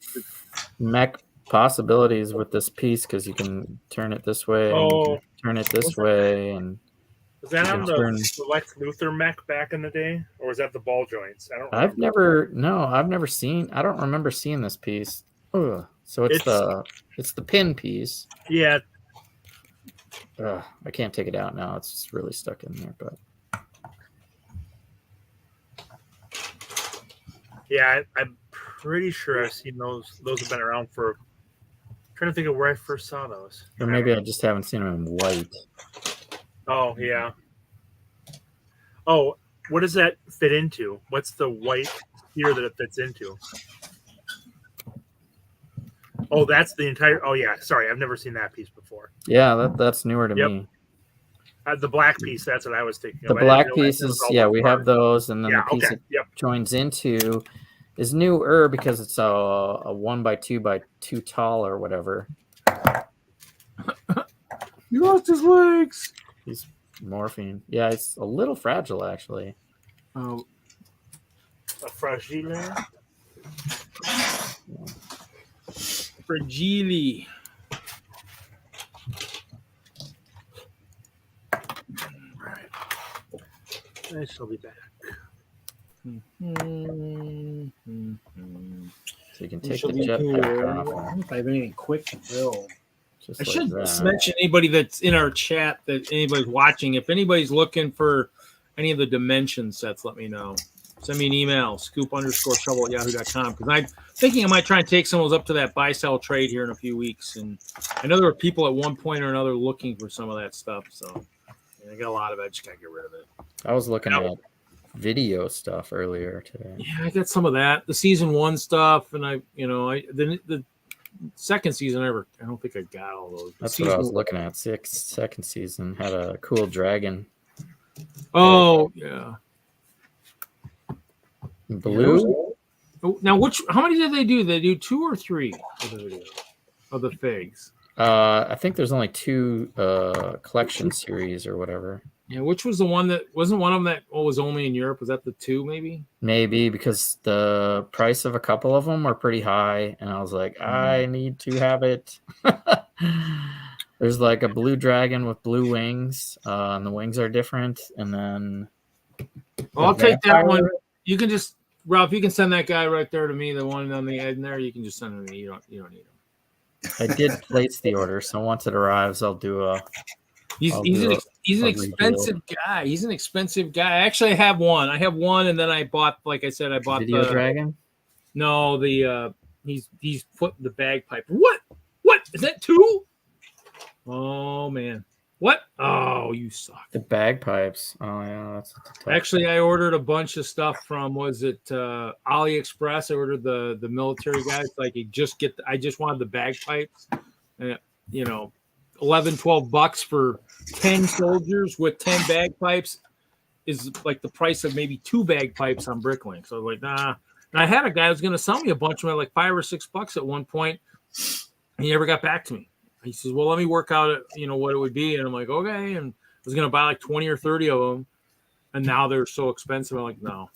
mech possibilities with this piece because you can turn it this way, and turn it this way, and was that on the Lex Luthor mech back in the day, or was that the ball joints? I've never seen. I don't remember seeing this piece. Ugh. So it's the pin piece. Yeah. I can't take it out now. It's just really stuck in there, but. Yeah, I'm pretty sure I've seen those. Those have been around for. I'm trying to think of where I first saw those. Or maybe I just haven't seen them in white. Oh yeah. Oh, what does that fit into? What's the white here that it fits into? Oh, that's the entire. Oh yeah, sorry, I've never seen that piece before. Yeah, that's newer to me. The black piece, that's what I was thinking The of. black pieces, yeah, we have those, and then Yeah, the piece okay. it Yep. joins into is newer because it's a 1x2x2 tall or whatever. He lost his legs. He's morphine. Yeah, it's a little fragile actually. Oh, A fragile. fragile. Right. I shall be back. So you can take the jetpack off. If I have anything quick to build. Just I like should that. mention anybody that's in our chat, that anybody's watching. If anybody's looking for any of the dimension sets, let me know. Send me an email, scoop_shovel@yahoo.com, because I'm thinking I might try and take some of those up to that buy-sell trade here in a few weeks. And I know there were people at one point or another looking for some of that stuff. So I got a lot of it. I just got to get rid of it. I was looking at video stuff earlier today. Yeah, I got some of that. The season 1 stuff, and the second season, I don't think I got all those. That's what I was looking at. Second season had a cool dragon. Oh, yeah. Blue? Now, how many did they do? They do 2 or 3 of the figs? I think there's only 2 collection series or whatever. Yeah, which was the one that wasn't one of them that was only in Europe? Was that the 2 maybe? Maybe, because the price of a couple of them are pretty high, and I was like, I need to have it. There's like a blue dragon with blue wings, and the wings are different. And then I'll take that one. You can just, Ralph, you can send that guy right there to me, the one on the end there. You can just send him to me. You don't need him. I did place the order, so once it arrives, I'll do a. He's an expensive guy. He's an expensive guy. Actually, I have one. And then I bought, like I said, Video Dragon. No, he's put the bagpipe. What is that 2? Oh man, what? Oh, you suck. The bagpipes. Oh yeah, that's actually I ordered a bunch of stuff from AliExpress. I ordered the military guys. Like I just wanted the bagpipes. And, $11-12 for 10 soldiers with 10 bagpipes is like the price of maybe 2 bagpipes on Bricklink. So I was like, nah. And I had a guy who was going to sell me a bunch of them at like $5 or $6 at one point. And he never got back to me. He says, well, let me work out what it would be. And I'm like, okay. And I was going to buy like 20 or 30 of them. And now they're so expensive. I'm like, no,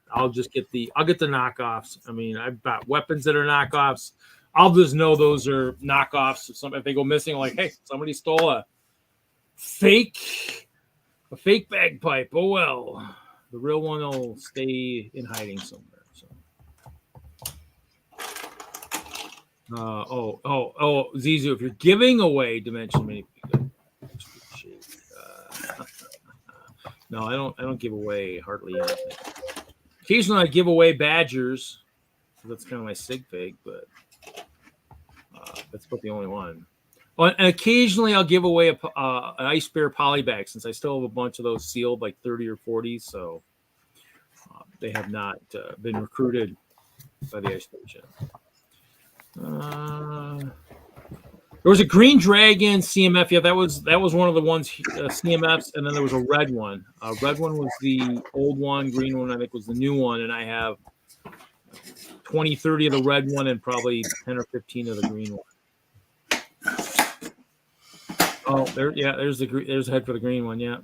I'll get the knockoffs. I mean, I've got weapons that are knockoffs. I'll just know those are knockoffs. If they go missing, I'm like, hey, somebody stole a fake bagpipe. Oh well, the real one will stay in hiding somewhere. So, Zizu, if you're giving away Dimension Mini, no, I don't give away hardly anything. Occasionally, I give away Badgers. So that's kind of my sig fig, but. That's about the only one. And occasionally I'll give away an Ice Bear polybag, since I still have a bunch of those sealed, like 30 or 40. So they have not been recruited by the Ice Station. There was a green dragon CMF. Yeah, that was one of the ones CMFs, and then there was a red one. Red one was the old one. Green one, I think, was the new one, and I have 20, 30 of the red one and probably 10 or 15 of the green one. Oh, there's the head for the green one. Yeah,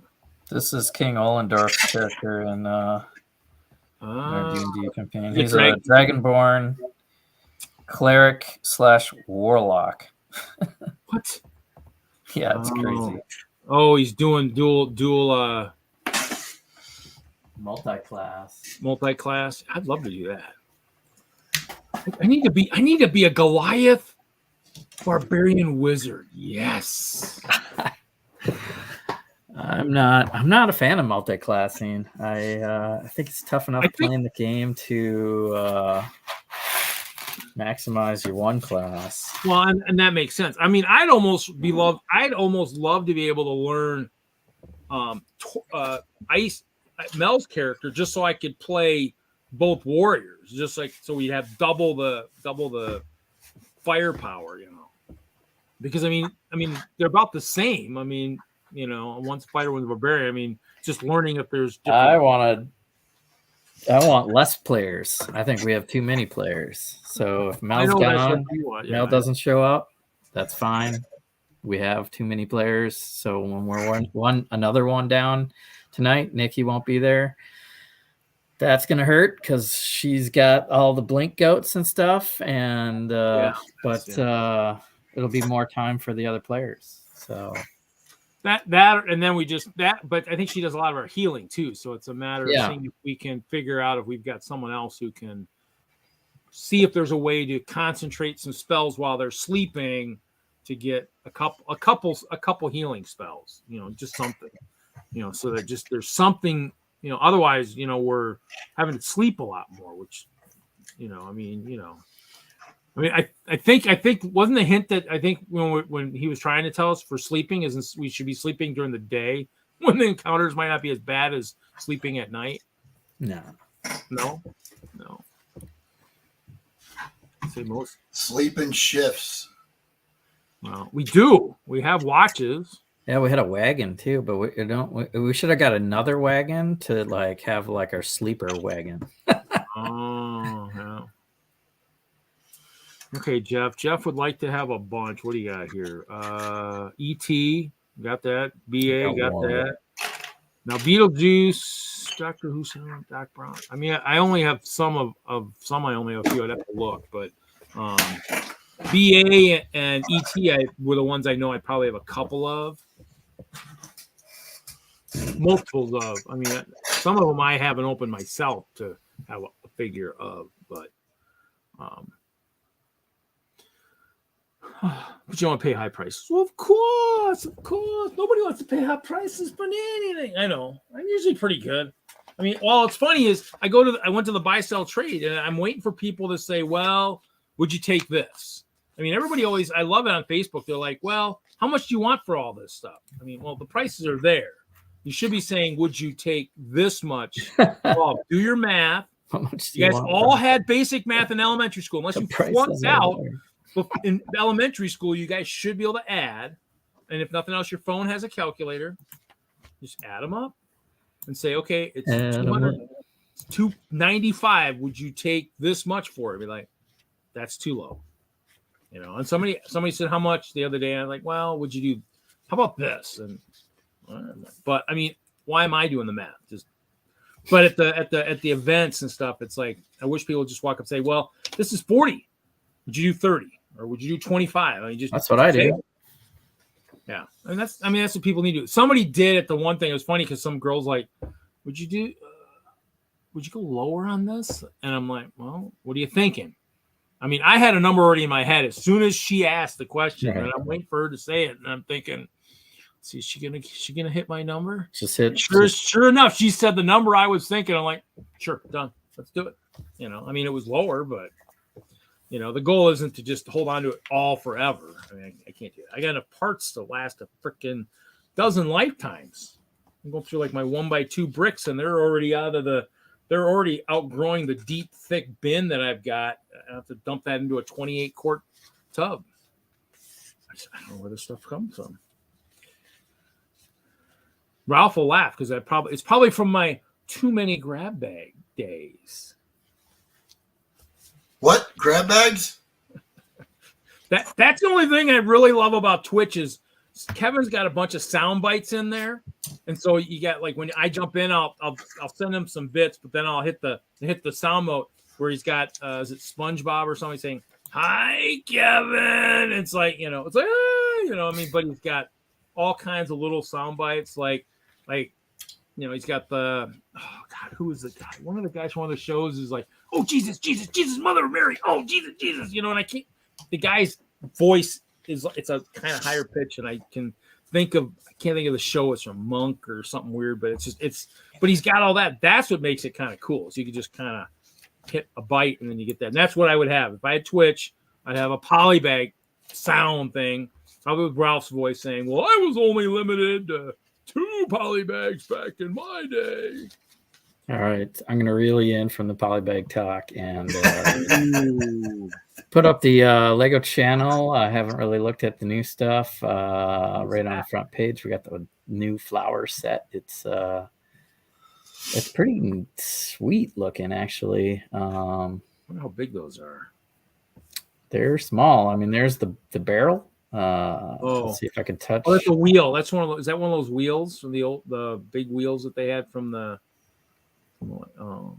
this is King Ollendorf's character in our D&D campaign. He's a Dragonborn cleric / warlock. What? Yeah, it's crazy. Oh, he's doing dual multi-class. I'd love to do that. I need to be a Goliath barbarian wizard. Yes. I'm not a fan of multi-classing. I think it's tough enough playing the game to maximize your one class. Well, and that makes sense. I mean, I'd almost love to be able to learn Mel's character, just so I could play both warriors, just like so we'd have double the firepower, because I mean they're about the same. I mean, you know, one's a fighter, one's a barbarian. I mean, just learning if there's. I want less players. I think we have too many players. So if Mel's gone, Mel doesn't show up, that's fine. We have too many players. So when we're another one down tonight, Nikki won't be there. That's gonna hurt because she's got all the blink goats and stuff, and but it'll be more time for the other players. So that and then but I think she does a lot of our healing too. So it's a matter of seeing if we can figure out if we've got someone else who can see if there's a way to concentrate some spells while they're sleeping to get a couple healing spells, you know, just something, you know, so that just there's something, you know, otherwise, you know, we're having to sleep a lot more, which, you know, I mean, I think wasn't the hint that I think when he was trying to tell us for sleeping is we should be sleeping during the day when the encounters might not be as bad as sleeping at night. No. Say most sleeping shifts. Well, we do. We have watches. Yeah, we had a wagon too, but we should have got another wagon to like have like our sleeper wagon. Oh, yeah. Okay, Jeff. Jeff would like to have a bunch. What do you got here? ET, got that. BA, got that. Now Beetlejuice, Doctor Who, Doc Brown. I mean, I only have some of some. I only have a few. I'd have to look, but BA and ET were the ones I know I probably have a couple of. Multiples of. I mean, some of them I haven't opened myself to have a figure of, but but you want to pay high prices? Well, of course. Nobody wants to pay high prices for anything. I know. I'm usually pretty good. I mean, all it's funny is I went to the buy sell trade and I'm waiting for people to say, well, would you take this? I mean, everybody always, I love it on Facebook. They're like, well, how much do you want for all this stuff? I mean, well, the prices are there. You should be saying, would you take this much? Well, do your math. How much you guys all had basic math in elementary school, unless you flunked out. But in elementary school, you guys should be able to add. And if nothing else, your phone has a calculator. Just add them up and say, okay, it's 200, it's 295. Would you take this much for it? Be like, that's too low. You know, and somebody said how much the other day. I'm like, well, would you do? How about this? And but I mean, why am I doing the math? But at the events and stuff, it's like I wish people would just walk up and say, well, this is 40. Would you do 30 or would you do 25? I mean, that's what I do. Yeah, and that's what people need to do. Somebody did it. The one thing it was funny because some girls like, would you go lower on this? And I'm like, well, what are you thinking? I mean, I had a number already in my head as soon as she asked the question, and I'm waiting for her to say it, and I'm thinking, see, is she gonna hit my number? Just hit. Sure enough, she said the number I was thinking. I'm like, sure, done. Let's do it. You know, I mean, it was lower, but you know, the goal isn't to just hold on to it all forever. I mean, I can't do that. I got enough parts to last a freaking dozen lifetimes. I'm going through like my 1x2 bricks, and they're already outgrowing the deep, thick bin that I've got. I have to dump that into a 28-quart tub. I don't know where this stuff comes from. Ralph will laugh because it's probably from my too many grab bag days. What? Grab bags? That's the only thing I really love about Twitch is Kevin's got a bunch of sound bites in there. And so you got like when I jump in, I'll send him some bits, but then I'll hit the sound mode where he's got is it SpongeBob or something saying, "Hi, Kevin." It's like, you know, it's like, you know, I mean, but he's got all kinds of little sound bites, like, you know, he's got the who is the guy? One of the guys from one of the shows is like, "Oh, Jesus, Mother of Mary, oh, Jesus," you know, and I can't. The guy's voice it's a kind of higher pitch, and I can't think of the show. It's from Monk or something weird, but but he's got all that. That's what makes it kind of cool. So you can just kind of hit a bite, and then you get that. And that's what I would have if I had Twitch. I'd have a polybag sound thing, probably with Ralph's voice saying, "Well, I was only limited to 2 polybags back in my day." All right, I'm gonna reel you in from the polybag talk and put up the Lego channel. I haven't really looked at the new stuff. Right on the front page, we got the new flower set. It's pretty sweet looking, actually. I wonder how big those are. They're small. I mean, there's the barrel. Let's see if I can touch. Oh, that's a wheel. That's one of those. Is that one of those wheels from the big wheels that they had from the? Oh,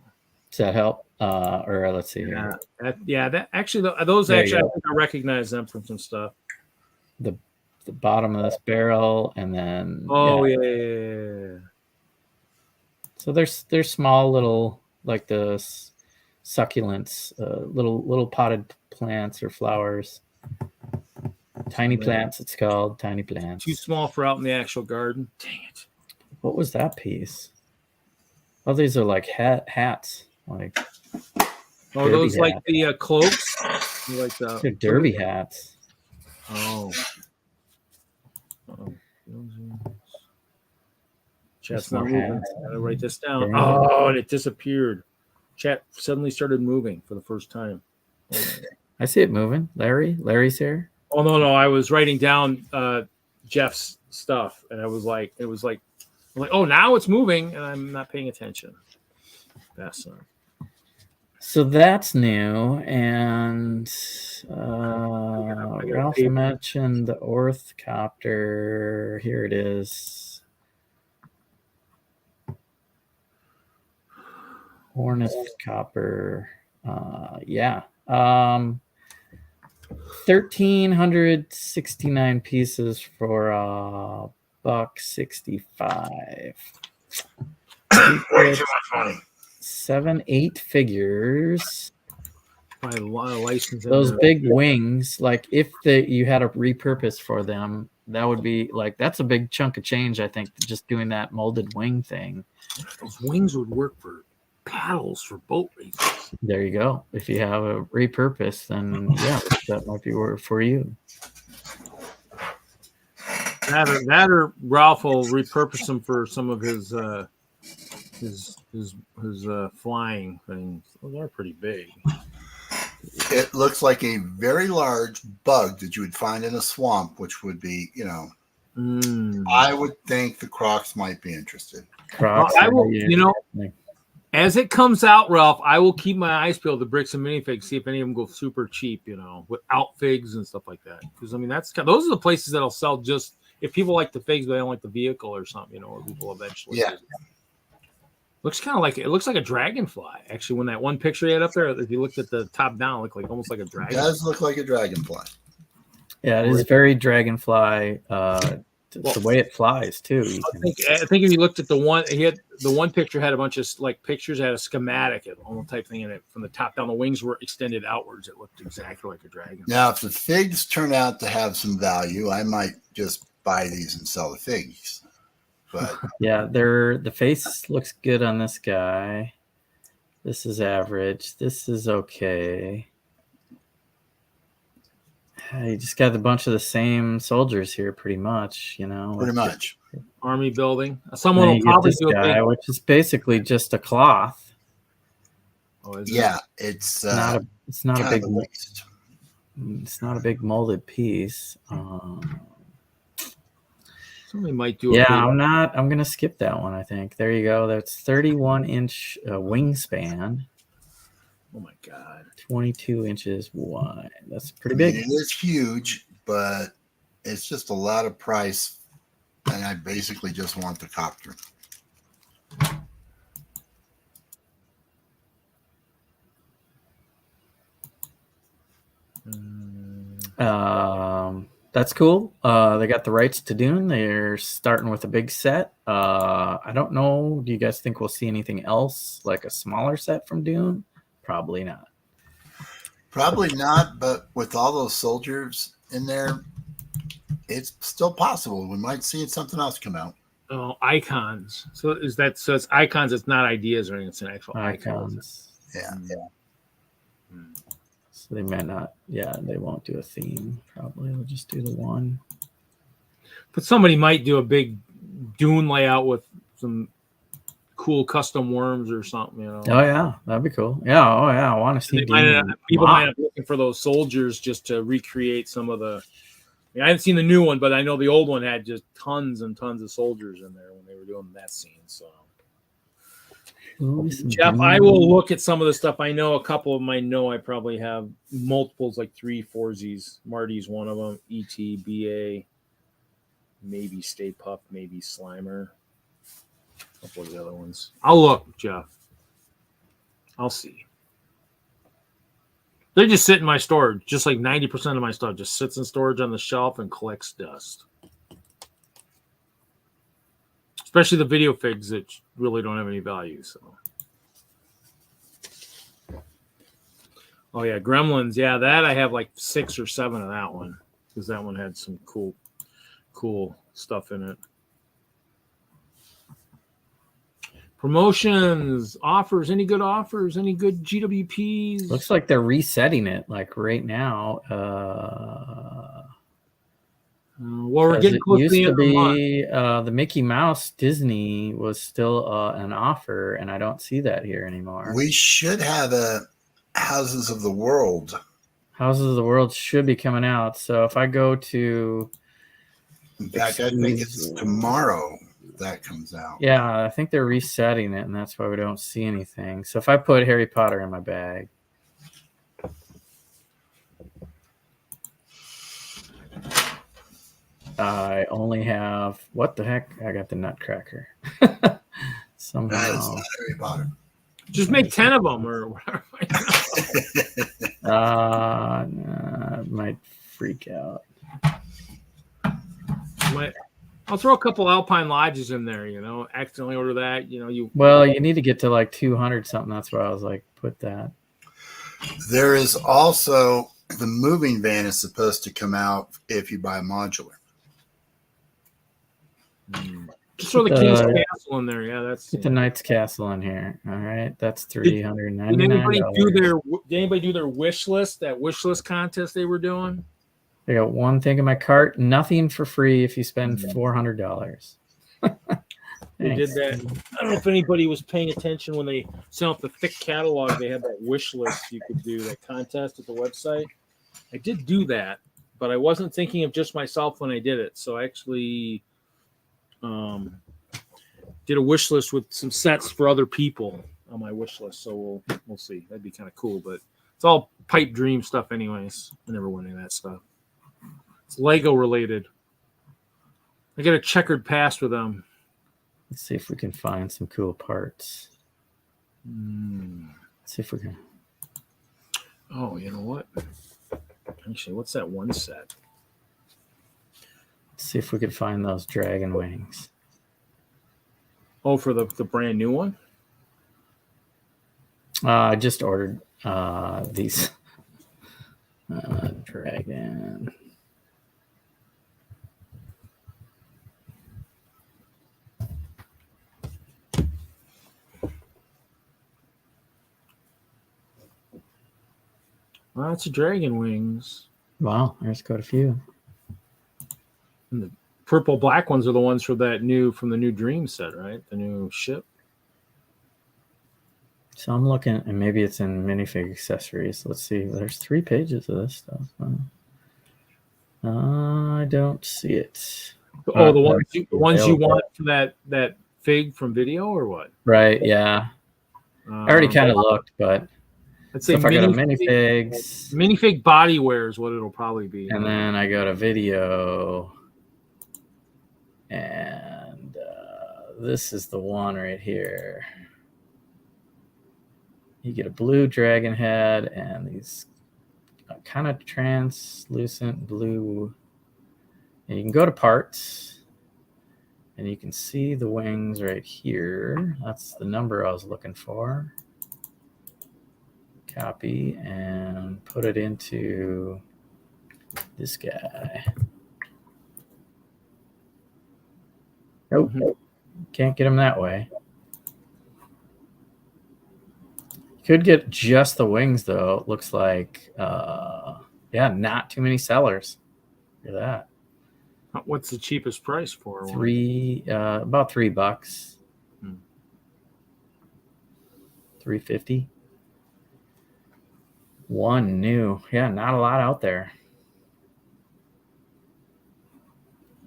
does that help? Or let's see here. That actually those there actually I think I recognize them from some stuff. The bottom of this barrel, and then yeah. So they're small little, like the succulents, little potted plants or flowers. Tiny plants, it's called. Tiny plants. Too small for out in the actual garden. Dang it. What was that piece? Oh, these are like hats. Like those hats. like the cloaks? Like they're derby hats. Oh. Chat's not moving. Gotta write this down. Oh, and it disappeared. Chat suddenly started moving for the first time. I see it moving. Larry's here. Oh no, I was writing down Jeff's stuff, and it was like, oh, now it's moving, and I'm not paying attention. That's so that's new, and Ralph mentioned the orthopter. Here it is. Ornithopter. 1,369 pieces for $165. 7-8 figures. By a lot of license. Those big wings, like if you had a repurpose for them, that would be like, that's a big chunk of change, I think, just doing that molded wing thing. Those wings would work for paddles for boat races. There you go. If you have a repurpose, then yeah, that might be for you. That or Ralph will repurpose them for some of his flying things. Those are pretty big. It looks like a very large bug that you would find in a swamp, which would be, I would think the Crocs might be interested. Crocs, I will, as it comes out, Ralph, I will keep my eyes peeled to bricks and minifigs, see if any of them go super cheap, without figs and stuff like that. Because those are the places that'll sell just if people like the figs, but they don't like the vehicle or something, or people eventually. Yeah. Looks kind of like it looks like a dragonfly. Actually, when that one picture you had up there, if you looked at the top down, it looked like almost like a dragon. It does look like a dragonfly. Yeah, it is very dragonfly. The way it flies too. I think if you looked at the one picture had a bunch of pictures, had a schematic almost type thing in it from the top down. The wings were extended outwards. It looked exactly like a dragon. Now, if the figs turn out to have some value, I might just buy these and sell the figs. But yeah, the face looks good on this guy. This is average. This is okay. You just got a bunch of the same soldiers here, pretty much. Pretty much. Army building. Someone will probably do a big, which is basically just a cloth. Oh, is yeah, it? it's not a big waste. It's not a big molded piece. Somebody might do. Yeah, I'm gonna skip that one. I think there you go. That's 31-inch wingspan. Oh my god, 22 inches wide. That's pretty big. It is huge, but it's just a lot of price, and I basically just want the copter. That's cool. They got the rights to Dune. They're starting with a big set. I don't know. Do you guys think we'll see anything else, like a smaller set from Dune? Probably not. Probably not, but with all those soldiers in there, it's still possible. We might see something else come out. Oh, icons. So it's icons. It's not ideas or anything. It's an actual icons. Yeah. So they might not. Yeah, they won't do a theme. Probably they'll just do the one. But somebody might do a big Dune layout with some cool custom worms or something, you know. Oh yeah, that'd be cool. Yeah, oh yeah, I want to see. People might have looking for those soldiers just to recreate some of the. I haven't seen the new one, but I know the old one had just tons and tons of soldiers in there when they were doing that scene. So, Jeff, I will look at some of the stuff. I know a couple of them. I know I probably have multiples, like 3 4Zs. Marty's one of them. ET, BA, maybe Stay Puft, maybe Slimer. A couple of the other ones. I'll look, Jeff. I'll see. They just sit in my storage, just like 90% of my stuff just sits in storage on the shelf and collects dust. Especially the video figs that really don't have any value. So, oh yeah, Gremlins. Yeah, that I have like 6 or 7 of that one because that one had some cool stuff in it. Promotions, offers, any good offers, any good GWPs? Looks like they're resetting it like right now. Well, we're getting close to the end of the month. The Mickey Mouse Disney was still an offer, and I don't see that here anymore. We should have a Houses of the World. Houses of the World should be coming out. So if I go to, in fact, I think it's tomorrow that comes out. Yeah, I think they're resetting it, and that's why we don't see anything. So if I put Harry Potter in my bag, I only have, what the heck? I got the Nutcracker. Somehow. That's not Harry Potter. Just make 10 of them or whatever. Might freak out. I'll throw a couple Alpine Lodges in there, you know, accidentally order that, you know. Well, you need to get to like 200 something. That's why I was like, put that. There is also the moving van is supposed to come out if you buy a modular. Just throw the King's Castle in there. Yeah, that's the Knight's Castle in here. All right, that's $399. Did anybody do their wish list? That wish list contest they were doing? I got one thing in my cart. Nothing for free if you spend $400. They did that. I don't know if anybody was paying attention when they sent out the thick catalog. They had that wish list you could do, that contest at the website. I did do that, but I wasn't thinking of just myself when I did it. So I actually did a wish list with some sets for other people on my wish list. So we'll see. That'd be kind of cool, but it's all pipe dream stuff anyways. I never won any of that stuff. It's Lego related. I got a checkered past with them. Let's see if we can find some cool parts. Let's see if we can. Oh, you know what? Actually, what's that one set? Let's see if we could find those dragon wings. Oh, for the brand new one? I just ordered these dragon. Lots of dragon wings. Wow, there's quite a few. And the purple black ones are the ones from the new Dream set, right? The new ship. So I'm looking, and maybe it's in minifig accessories. Let's see. There's 3 pages of this stuff. I don't see it. Oh, the ones you want for that fig from video or what? Right. Yeah. I already kind of looked, but let's say if I go to minifigs, minifig body wear is what it'll probably be. And then I go to video, and this is the one right here. You get a blue dragon head and these kind of translucent blue. And you can go to parts, and you can see the wings right here. That's the number I was looking for. Copy and put it into this guy. Nope, can't get him that way. Could get just the wings though. It looks like, yeah, not too many sellers. Look at that. What's the cheapest price for one? About $3. $350. One new. Yeah, not a lot out there.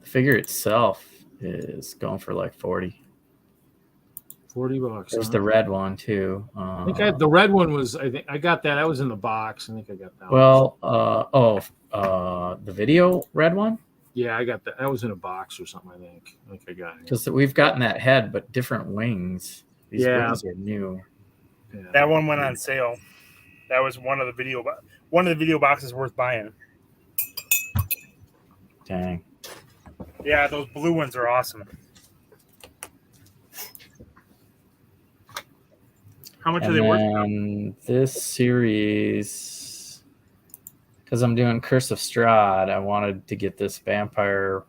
The figure itself is going for like 40. $40. There's the red one too. I think the red one was. I think I got that. That was in the box. I think I got that. Well, the video red one. Yeah, I got that. That was in a box or something. I think I got it. Because we've gotten that head, but different wings. These Yeah. wings are new. Yeah. That one went on sale. That was one of the video boxes worth buying. Dang. Yeah, those blue ones are awesome. How much are they worth? This series, because I'm doing Curse of Strahd, I wanted to get this vampire.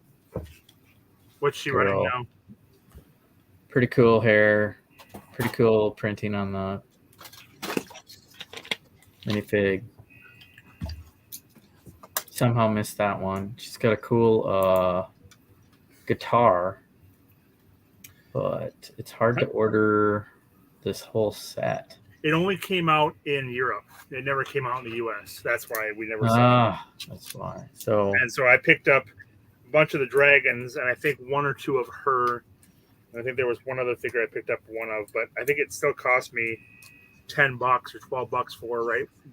What's she girl. running now? Pretty cool hair. Pretty cool printing on the minifig. Somehow missed that one. She's got a cool guitar, but it's hard to order this whole set. It only came out in Europe. It never came out in the US. That's why we never saw it. That's why. So I picked up a bunch of the dragons, and I think one or two of her. I think there was one other figure I picked up one of, but I think it still cost me $10 or $12 for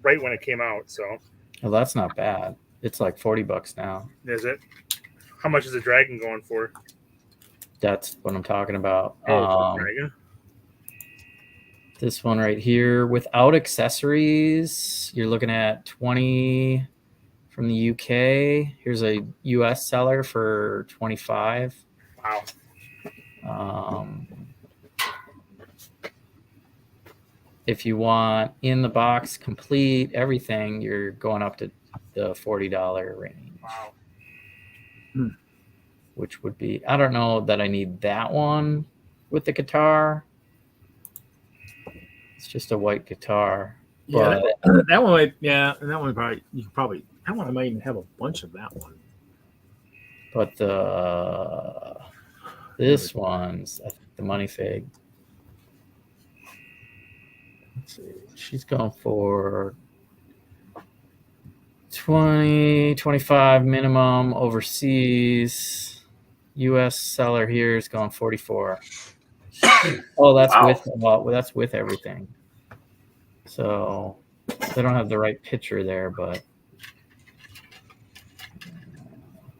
right when it came out. So, well, that's not bad. It's like $40 now. Is it? How much is a dragon going for? That's what I'm talking about. Dragon. This one right here, without accessories, you're looking at 20 from the UK. Here's a US seller for 25. Wow. If you want in the box complete everything, you're going up to the $40 range. Wow. Which would be, I don't know that I need that one with the guitar. It's just a white guitar. Yeah, but that one might. Yeah, and that one probably. That one I might even have a bunch of that one. But this one's the money fig. Let's see. She's going for 20, 25 minimum overseas. US seller here is going 44. Oh, that's that's with everything. So they don't have the right picture there, but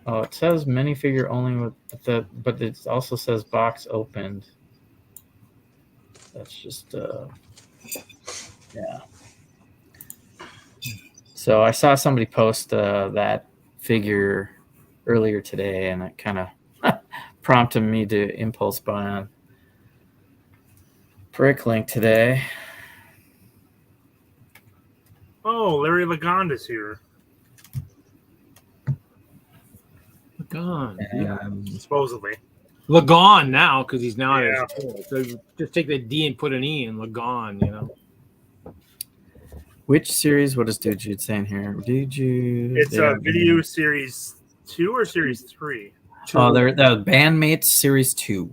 it says minifigure only with but it also says box opened. That's just yeah. So I saw somebody post that figure earlier today, and it kind of prompted me to impulse buy on Bricklink today. Oh, Larry Legond is here. Legond, supposedly. Legond now because he's now. Yeah. So just take the D and put an E in Legond. You know. Which series? What is Dude Jude saying here? Dude Jude. It's a video series 2 or series 3. Oh, they're the Bandmates series 2.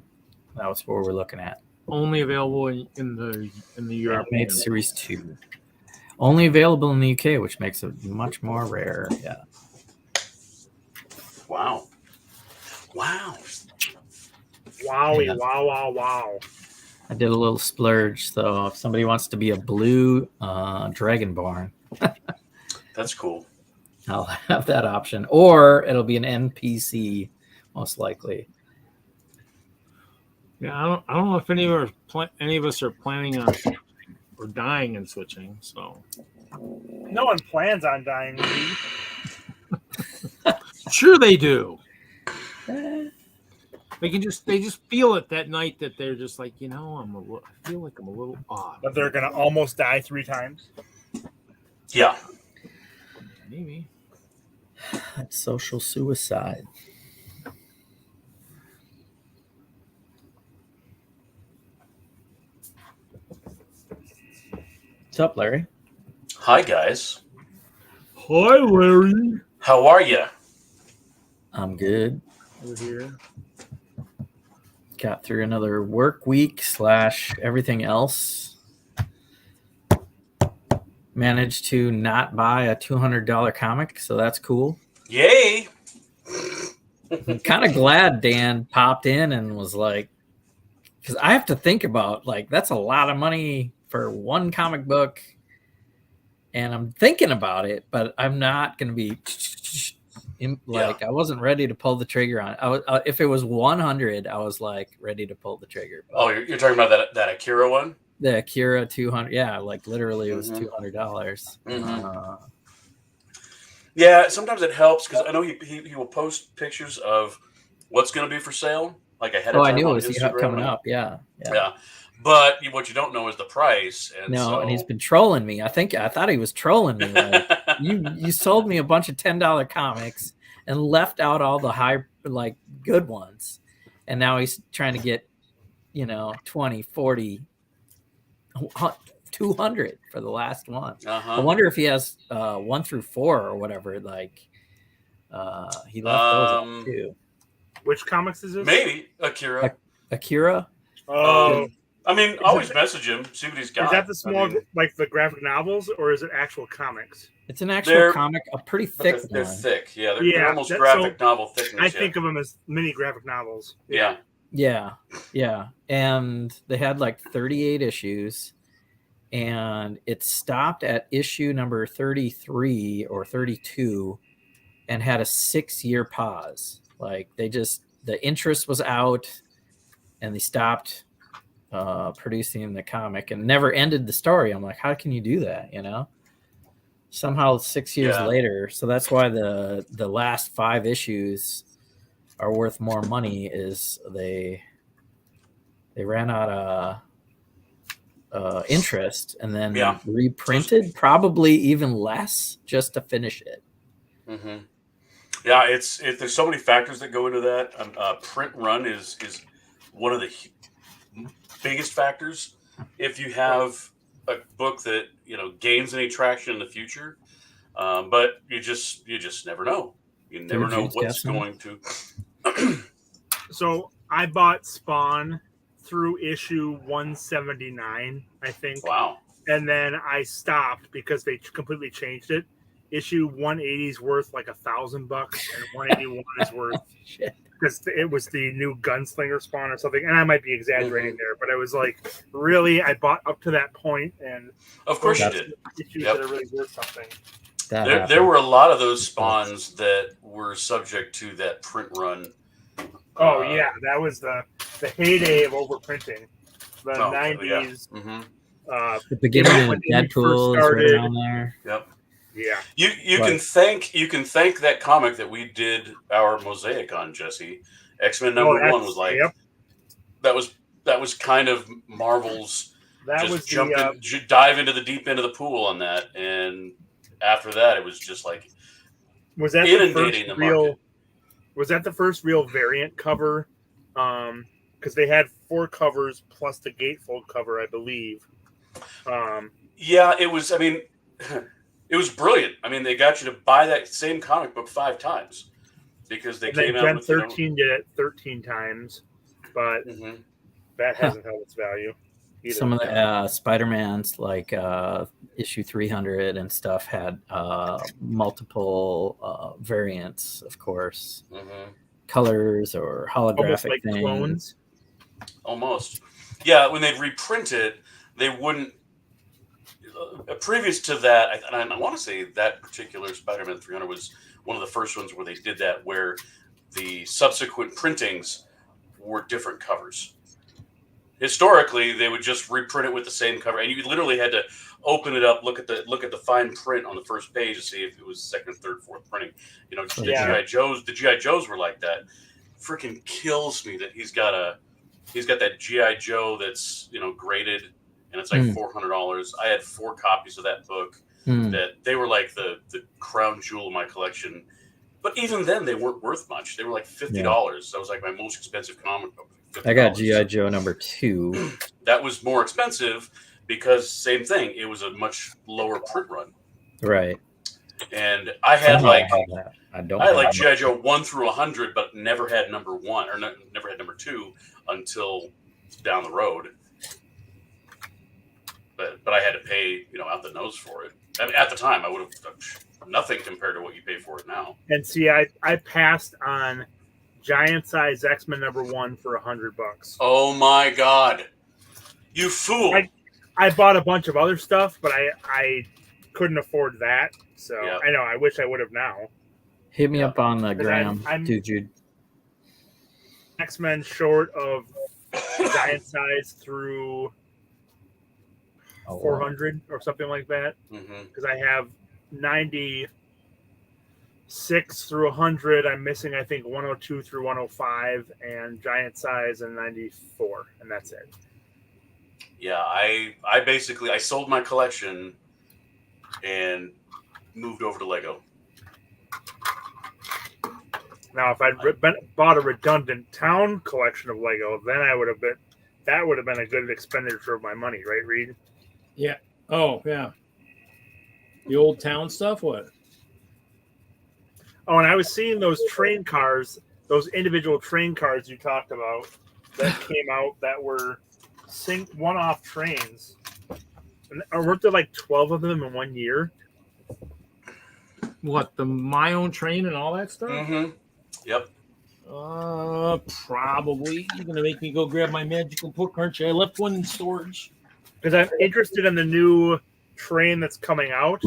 That's what we're looking at. Only available in the Europe. Bandmates series 2. Only available in the UK, which makes it much more rare. Yeah. Wow. Wow. Wowie, Yeah. wow. I did a little splurge, so if somebody wants to be a blue Dragonborn, That's cool. I'll have that option. Or it'll be an NPC, most likely. Yeah, I don't know if any of us are planning on or dying and switching. So No one plans on dying. sure they do. They just feel it that night that they're just like, I feel like I'm a little off. But they're going to almost die 3 times. Yeah. Maybe. That's social suicide. What's up, Larry? Hi, guys. Hi, Larry. How are you? I'm good. Over here. Got through another work week / everything else. managed to not buy a $200 comic, so that's cool. Yay! I'm kind of glad Dan popped in and was like, because I have to think about, like, that's a lot of money for one comic book, and I'm thinking about it, but I'm not going to be I wasn't ready to pull the trigger on it. I was, if it was 100, I was like ready to pull the trigger. Oh, you're talking about that Akira one? The Akira 200, yeah, like literally it was $200. Yeah, sometimes it helps because I know he will post pictures of what's going to be for sale, like ahead of time. I knew on it was Instagram coming up. Yeah. But what you don't know is the price. And and he's been trolling me. I thought he was trolling me. Like, you sold me a bunch of $10 comics and left out all the high, like, good ones, and now he's trying to get 20, 40, 200 for the last one. I wonder if he has 1 through 4 or whatever. Like, he left those out too. Which comics is this? Maybe Akira. Akira. Oh, I mean, always message him, see what he's got. Is that the small, like the graphic novels, or is it actual comics? It's an actual comic, a pretty thick one. They're thick, yeah. They're almost graphic novel thickness. I think of them as mini graphic novels. Yeah. And they had like 38 issues, and it stopped at issue number 33 or 32 and had a 6-year pause. Like, the interest was out and they stopped producing the comic and never ended the story. I'm like, how can you do that? Somehow 6 years later. So that's why the last 5 issues are worth more money. Is they ran out of interest and then reprinted probably even less just to finish it. Yeah, there's so many factors that go into that. Print run is one of the biggest factors. If you have a book that gains any traction in the future, but you just never know. You never know what's going to. So I bought Spawn through issue 179, I think. Wow. And then I stopped because they completely changed it. Issue 180 is worth like $1,000, and 181 is worth because it was the new Gunslinger Spawn or something. And I might be exaggerating there, but I was like, really, I bought up to that point, and of course you did. Issues that are really worth something. There were a lot of those spawns that were subject to that print run. Oh yeah, that was the heyday of overprinting. The 90s. Yeah. The beginning of Deadpool is right around there. Yep. Yeah. You can thank that comic that we did our mosaic on, Jesse. X-Men number 1 was like that was kind of Marvel's dive into the deep end of the pool on that, and after that it was just like inundating the market. Was that the first real variant cover? Because they had 4 covers plus the gatefold cover, I believe. Yeah, it was. I mean, it was brilliant. I mean, they got you to buy that same comic book 5 times because they came out with 13 did it 13 times, but that hasn't held its value either. Some of the Spider-Mans, like issue 300 and stuff, had multiple variants, of course, colors or holographic almost like things. Clones. Almost, yeah. When they'd reprint it, they wouldn't. Previous to that, I want to say that particular Spider-Man 300 was one of the first ones where they did that, where the subsequent printings were different covers. Historically, they would just reprint it with the same cover, and you literally had to open it up, look at the fine print on the first page to see if it was second, third, fourth printing. The GI Joes were like that. Freaking kills me that he's got that GI Joe that's graded, and it's like $400. I had 4 copies of that book that they were like the crown jewel of my collection. But even then, they weren't worth much. They were like $50. That was like my most expensive comic book. $50. I got GI Joe number 2. That was more expensive because same thing. It was a much lower print run. Right. And I had like GI Joe 1 through 100, but never had number 1 or never had number 2 until down the road. But I had to pay out the nose for it. I mean, at the time, I would have nothing compared to what you pay for it now. And see, I passed on giant size X-Men #1 for $100. Oh my god, you fool! I bought a bunch of other stuff, but I couldn't afford that. So Yeah. I know I wish I would have now. Hit me up on the gram, I'm dude. X-Men short of giant size through 400 or something like that. Because I have 96 through 100. I'm missing, I think, 102 through 105 and giant size and 94, and that's it. Yeah, I basically I sold my collection and moved over to Lego. Now, if I'd bought a redundant town collection of Lego, then that would have been a good expenditure of my money, right, Reed? Yeah. Oh, yeah. The old town stuff. What? Oh, and I was seeing those train cars, those individual train cars you talked about that came out that were one-off trains. And weren't there like 12 of them in 1 year? What, my own train and all that stuff? Yep. Probably. You're gonna make me go grab my magical book, aren't you? I left one in storage. Because I'm interested in the new train that's coming out.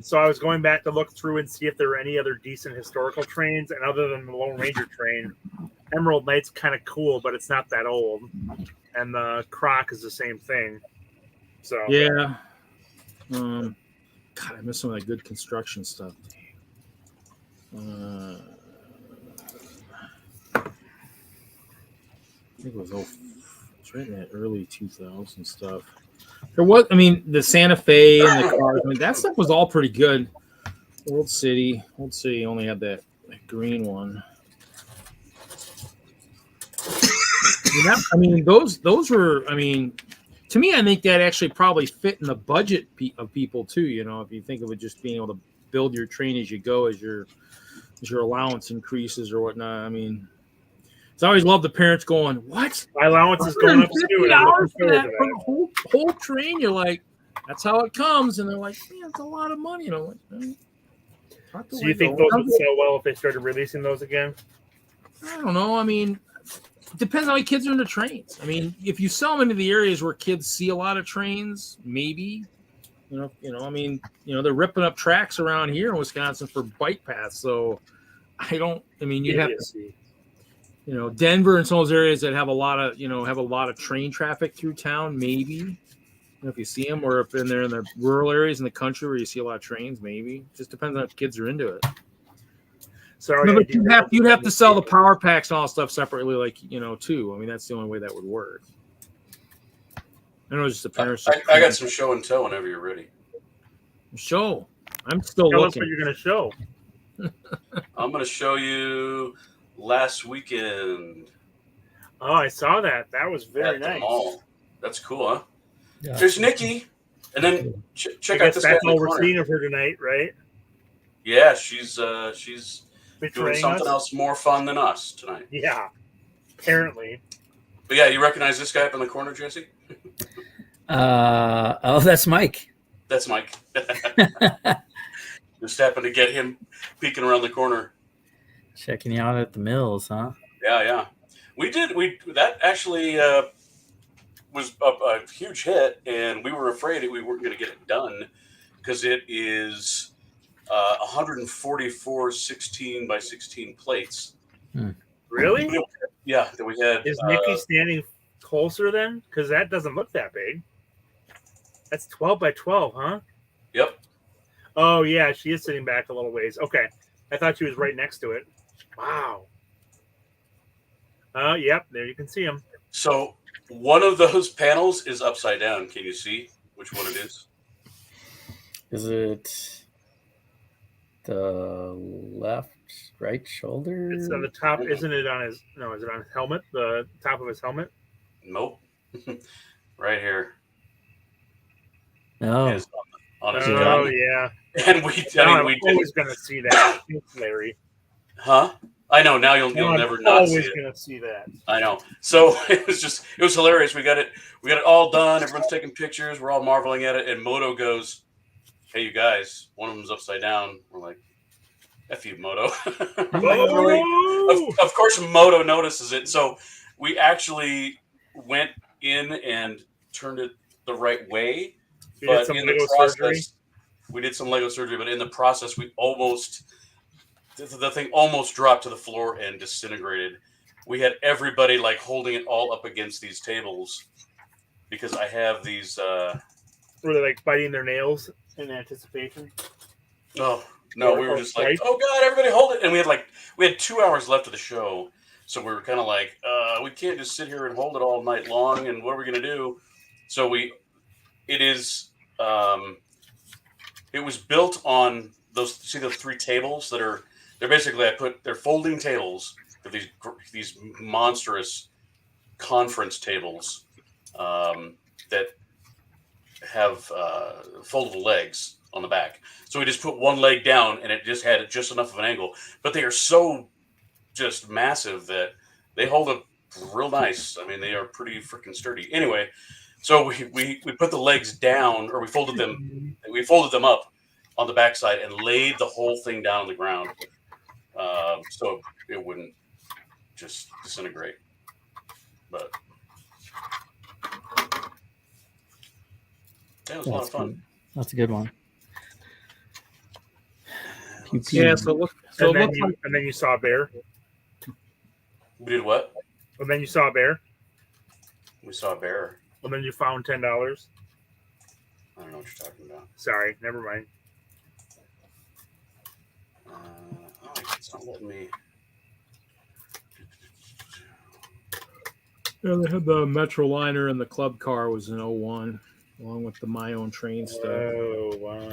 So I was going back to look through and see if there were any other decent historical trains. And other than the Lone Ranger train, Emerald Knight's kind of cool, but it's not that old. And the Croc is the same thing. So yeah. God, I miss some of that good construction stuff. I think it was it's right in that early 2000 stuff. There was, I mean, the Santa Fe and the cars. I mean, that stuff was all pretty good. Old City only had that green one. Yeah, I mean, those were. I mean, to me, I think that actually probably fit in the budget of people too. You know, if you think of it just being able to build your train as you go, as your allowance increases or whatnot. I mean, I always love the parents going, "What? My allowance is going up too." $50 for the whole train. You're like, "That's how it comes," and they're like, "Man, it's a lot of money." You know, like, so you think those would sell well if they started releasing those again? I don't know. I mean, it depends how many kids are into trains. I mean, if you sell them into the areas where kids see a lot of trains, maybe. You know. I mean, they're ripping up tracks around here in Wisconsin for bike paths. So, you have to see. Denver and some of those areas that have a lot of train traffic through town, maybe. If you see them, or if in the rural areas in the country where you see a lot of trains, maybe. Just depends on if kids are into it. Sorry, but you'd have to sell the power packs and all that stuff separately, too. I mean, that's the only way that would work. I know it's just the parents. I got some show and tell whenever you're ready. Show. I'm still Tell looking. us what you're going to show. I'm going to show you last weekend. Oh, I saw that. That was very nice. Mall. That's cool, huh? Yeah. There's Nikki, and then check out this guy. That's all we're seeing of her tonight, right? Yeah, she's doing something us? else more fun than us tonight. Yeah, apparently. But yeah, you recognize this guy up in the corner, Jesse? That's Mike. That's Mike. Just happened to get him peeking around the corner. Checking you out at the mills, huh? Yeah. That actually was a huge hit, and we were afraid we weren't going to get it done because it is 144 16 by 16 plates. Really? Yeah. That we had. Is Nikki standing closer then? Because that doesn't look that big. That's 12 by 12, huh? Yep. Oh, yeah. She is sitting back a little ways. Okay. I thought she was right next to it. Wow. Yep. There you can see them. So one of those panels is upside down. Can you see which one it is? Is it the right shoulder? It's on the top. Isn't it on his? No, is it on his helmet? The top of his helmet? Nope. Right here. No. On his Oh, gun. yeah. And I'm always going to see that. Thanks, Larry. Huh? I know. Now you'll never not see it. Always going to see that. I know. So it was hilarious. We got it all done. Everyone's taking pictures. We're all marveling at it. And Moto goes, hey, you guys, one of them's upside down. We're like, F you, Moto. Oh! Of course, Moto notices it. So we actually went in and turned it the right way. You But did some in Lego the process, surgery? we did some Lego surgery. But in the process, the thing almost dropped to the floor and disintegrated. We had everybody like holding it all up against these tables because I have these. Were they like biting their nails in anticipation? Oh no, we were just like, oh god, everybody hold it, and we had 2 hours left of the show, so we were kind of like, we can't just sit here and hold it all night long, and what are we gonna do? So it was built on those 3 tables that are. They're basically they're folding tables. They're these monstrous conference tables that have foldable legs on the back. So we just put one leg down, and it just had just enough of an angle. But they are so just massive that they hold up real nice. I mean, they are pretty freaking sturdy. Anyway, so we put the legs down, or we folded them up on the backside and laid the whole thing down on the ground. So it wouldn't just disintegrate. But that was a lot of fun. That's a good one. Yeah. So and then you saw a bear. We did what? And then you saw a bear. We saw a bear. And then you found $10. I don't know what you're talking about. Sorry, never mind. It's not letting me. Yeah, they had the Metroliner and the club car was in 01, along with the My Own Train stuff. Oh, wow.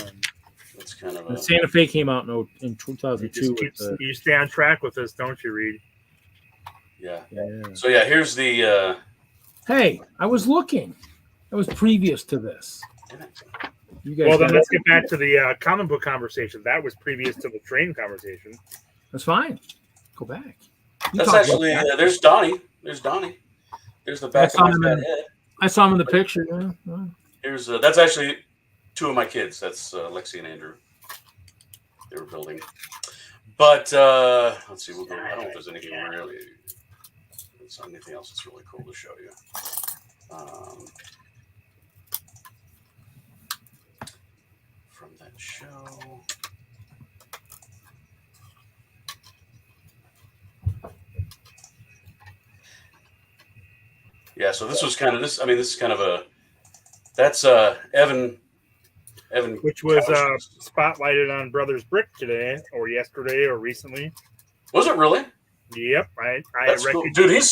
That's kind of and Santa Fe came out in 2002. You stay on track with this, don't you, Reed? Yeah. Yeah. So yeah, here's the. Hey, I was looking. That was previous to this. You guys. Well, then let's get back to the comic book conversation. That was previous to the train conversation. That's fine. Go back. That's actually there's Donnie. There's Donnie. There's the back of his head. I saw him in the picture. Yeah. Here's that's actually 2 of my kids. That's Lexi and Andrew. They were building. But let's see. We'll go. I don't know if there's anything really. There's anything else that's really cool to show you. From that show. Yeah, so this was kind of this. I mean, this is kind of a. That's Evan, which was spotlighted on Brothers Brick today, or yesterday, or recently. Was it really? Yep, That's cool. Dude,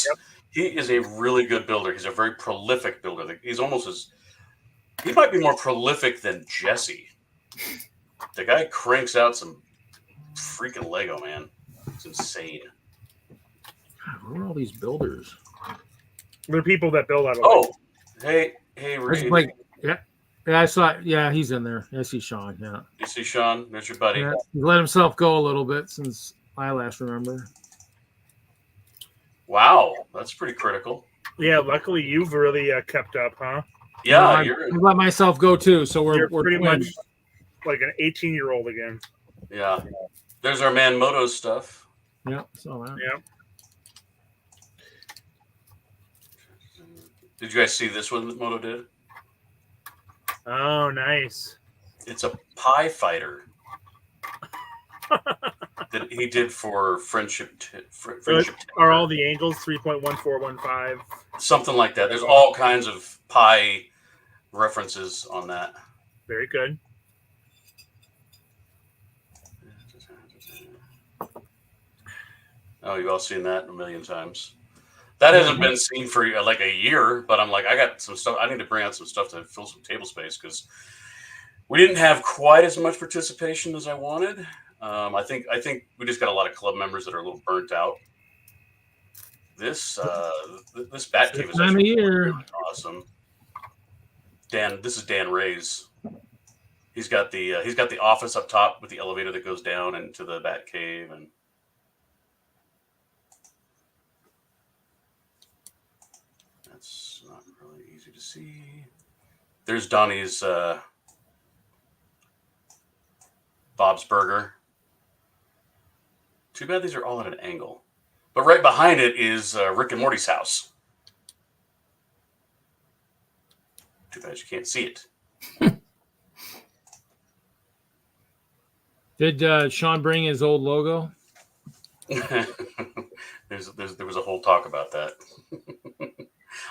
he is a really good builder. He's a very prolific builder. He's he might be more prolific than Jesse. The guy cranks out some freaking Lego, man. It's insane. God, where are all these builders? They're people that build out of. Oh, hey, Reed. Like, yeah, I saw. Yeah, he's in there. I see Sean. Yeah, you see Sean? There's your buddy. Yeah, he let himself go a little bit since I last remember. Wow, that's pretty critical. Yeah, luckily you've really kept up, huh? Yeah, I let myself go too. So we're pretty much like an 18-year-old again. Yeah, there's our man Moto's stuff. Yeah, saw that. Yeah. Did you guys see this one that Moto did? Oh, nice. It's a pie fighter that he did for Friendship. Are all the angles 3.1415? Something like that. There's all kinds of pie references on that. Very good. Oh, you've all seen that a million times. That hasn't been seen for like a year, but I'm like, I got some stuff. I need to bring out some stuff to fill some table space because we didn't have quite as much participation as I wanted. I think we just got a lot of club members that are a little burnt out. This bat cave is actually really awesome. This is Dan Ray's. He's got the office up top with the elevator that goes down into the bat cave and. That's not really easy to see. There's Donnie's Bob's Burger. Too bad these are all at an angle. But right behind it is Rick and Morty's house. Too bad you can't see it. Did Sean bring his old logo? There was a whole talk about that.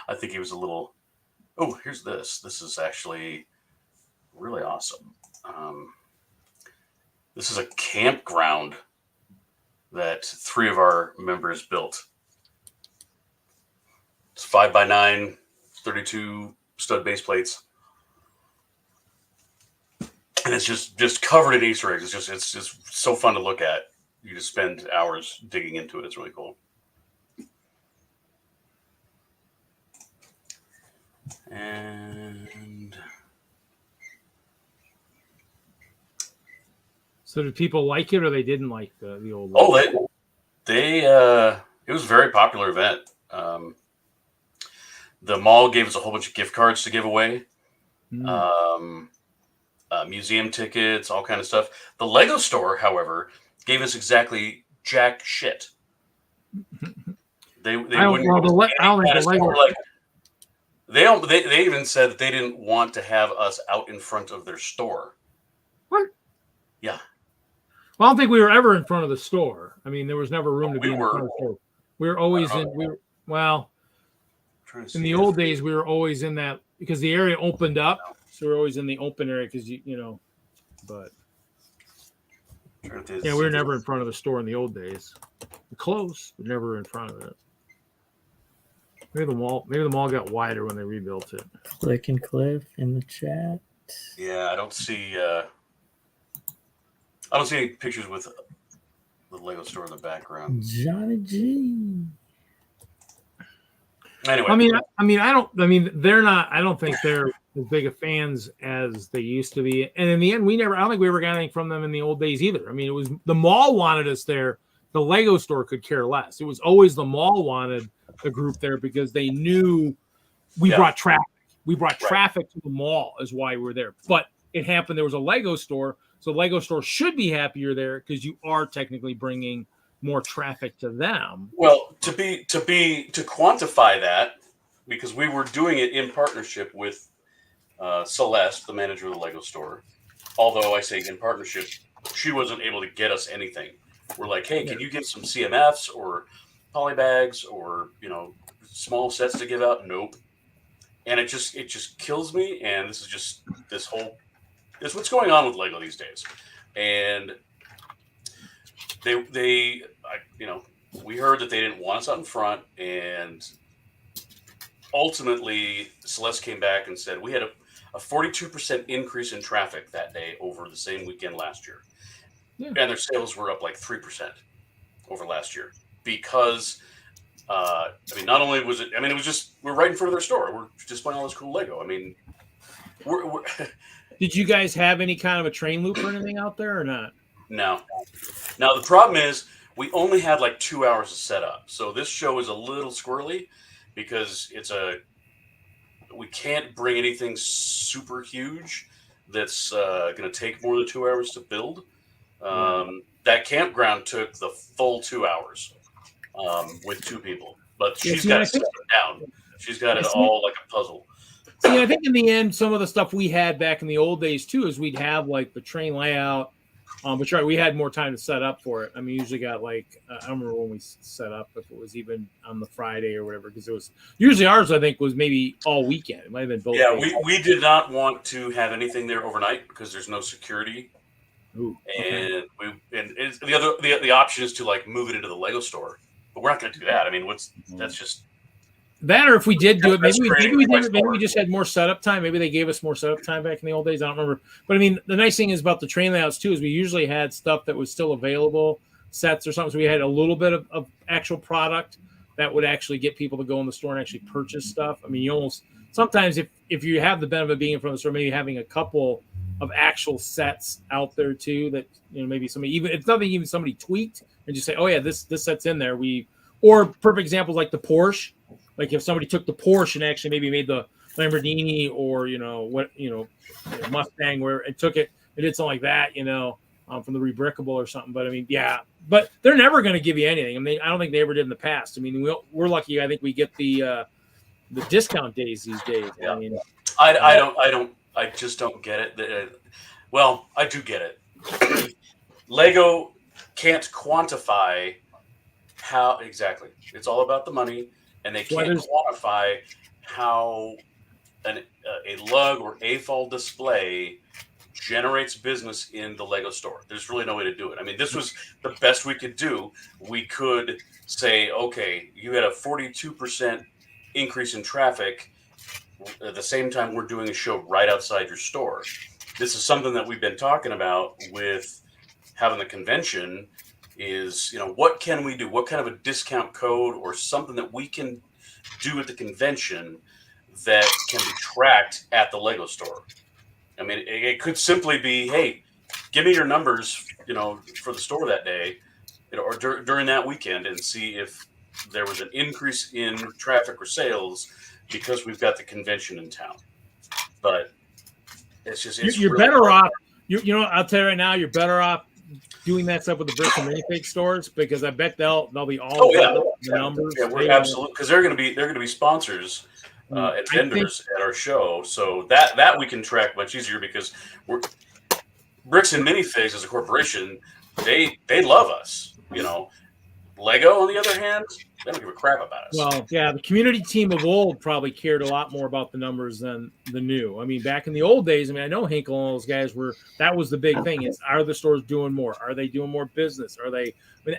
I think he was a little. Oh, here's this. This is actually really awesome. This is a campground that 3 of our members built. It's 5x9, 32 stud base plates, and it's just covered in Easter eggs. It's just so fun to look at. You just spend hours digging into it. It's really cool. And so did people like it or they didn't like the old logo? Oh, they it was a very popular event. The mall gave us a whole bunch of gift cards to give away. Museum tickets, all kind of stuff. The Lego store, however, gave us exactly jack shit. They even said that they didn't want to have us out in front of their store. What? Yeah. Well, I don't think we were ever in front of the store. I mean, there was never room to be in front of the store. We were always in. In the old days, we were always in that because the area opened up, so we were always in the open area because you know. But yeah, we were never in front of the store in the old days. We're close, but never in front of it. Maybe the mall got wider when they rebuilt it. Click and Cliff in the chat. Yeah, I don't see any pictures with the Lego store in the background. Johnny G. Anyway, I don't think they're as big of fans as they used to be. And in the end, I don't think we ever got anything from them in the old days either. I mean, it was the mall wanted us there. The Lego store could care less. It was always the mall wanted the group there because they knew we brought traffic. We brought traffic to the mall is why we were there. But it happened there was a Lego store, so the Lego store should be happier there because you are technically bringing more traffic to them. Well, to quantify that, because we were doing it in partnership with Celeste, the manager of the Lego store. Although I say in partnership, she wasn't able to get us anything. We're like, hey, can you get some CMFs or polybags or small sets to give out? Nope. And it just kills me. And this is what's going on with Lego these days. And we heard that they didn't want us out in front, and ultimately Celeste came back and said we had a 42% increase in traffic that day over the same weekend last year. Yeah. And their sales were up like 3% over last year because, not only was it, it was just, we're right in front of their store. We're displaying all this cool Lego. We're Did you guys have any kind of a train loop or anything out there or not? No. Now, the problem is we only had like 2 hours to set up. So this show is a little squirrely because we can't bring anything super huge that's going to take more than 2 hours to build. That campground took the full 2 hours with 2 people, but she's got it down. She's got it all like a puzzle. See, I think in the end, some of the stuff we had back in the old days too is we'd have like the train layout. But you're right, we had more time to set up for it. Usually got like I don't remember when we set up if it was even on the Friday or whatever because it was usually ours. I think was maybe all weekend. It might have been both. Yeah, we did not want to have anything there overnight because there's no security. Ooh, okay. And the option is to like move it into the Lego store, but we're not going to do that. That's just that, or if we did do it, maybe we just had more setup time. Maybe they gave us more setup time back in the old days. I don't remember. But the nice thing is about the train layouts too is we usually had stuff that was still available, sets or something. So we had a little bit of actual product that would actually get people to go in the store and actually purchase stuff. You almost sometimes if you have the benefit of being in front of the store, maybe having a couple of actual sets out there too that maybe somebody even somebody tweaked and just say, oh yeah, this set's in there. Or perfect examples like the Porsche. Like if somebody took the Porsche and actually maybe made the Lamborghini or Mustang where it took it and did something like that, from the rebrickable or something. But I mean, yeah, but they're never going to give you anything. I mean, I don't think they ever did in the past. I mean, we're lucky. I think we get the discount days these days. Yeah. I mean, I just don't get it. Well, I do get it. Lego can't quantify how exactly. It's all about the money, and they can't quantify how a lug or AFOL display generates business in the Lego store. There's really no way to do it. I mean, this was the best we could do. We could say, okay, you had a 42% increase in traffic at the same time we're doing a show right outside your store. This is something that we've been talking about with having the convention is, what can we do? What kind of a discount code or something that we can do at the convention that can be tracked at the Lego store? I mean, it could simply be, hey, give me your numbers, for the store that day, or during that weekend, and see if there was an increase in traffic or sales because we've got the convention in town. But it's just you're really better off. I'll tell you right now, you're better off doing that stuff with the bricks and minifig stores, because I bet they'll be all the numbers. Yeah, we're absolutely, because they're going to be sponsors and vendors at our show, so that we can track much easier, because we're Bricks and Minifigs as a corporation, they love us. Lego, on the other hand, they don't give a crap about us. Well, yeah, the community team of old probably cared a lot more about the numbers than the new. I mean, back in the old days, I know Hinkle and all those guys that was the big thing, is, are the stores doing more? Are they doing more business?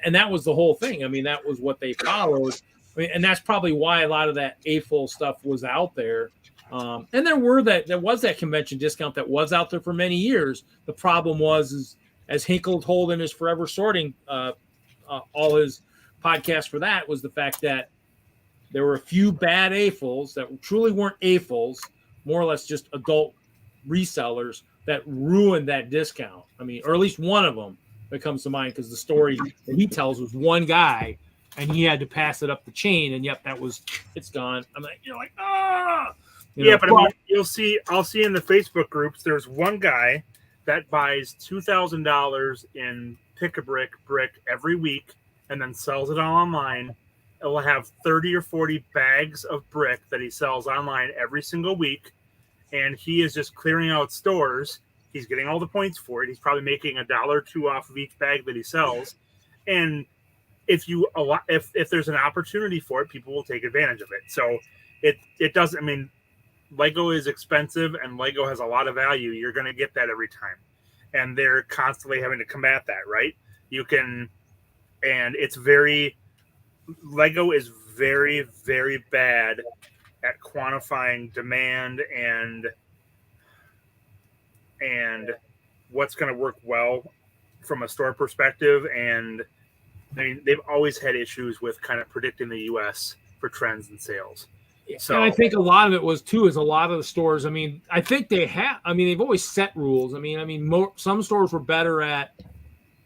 And that was the whole thing. I mean, that was what they followed. And that's probably why a lot of that AFOL stuff was out there. And there was that convention discount that was out there for many years. The problem was, as Hinkle told in his Forever Sorting, all his podcast for that, was the fact that there were a few bad AFOLs that truly weren't AFOLs, more or less just adult resellers, that ruined that discount. I mean, or at least one of them that comes to mind, because the story that he tells was one guy, and he had to pass it up the chain, and yep, it's gone. I'm like, but I mean, I'll see in the Facebook groups, there's one guy that buys $2,000 in pick-a-brick every week and then sells it online. It will have 30 or 40 bags of brick that he sells online every single week, and he is just clearing out stores. He's getting all the points for it. He's probably making $1 or $2 off of each bag that he sells. And if there's an opportunity for it, people will take advantage of it. So it doesn't. I mean, Lego is expensive, and Lego has a lot of value. You're going to get that every time, and they're constantly having to combat that, right? Lego is very, very bad at quantifying demand and what's going to work well from a store perspective. And I mean, they've always had issues with kind of predicting the US for trends and sales. So, and I think a lot of it was too, is a lot of the stores, I mean, I think they've always set rules. Some stores were better at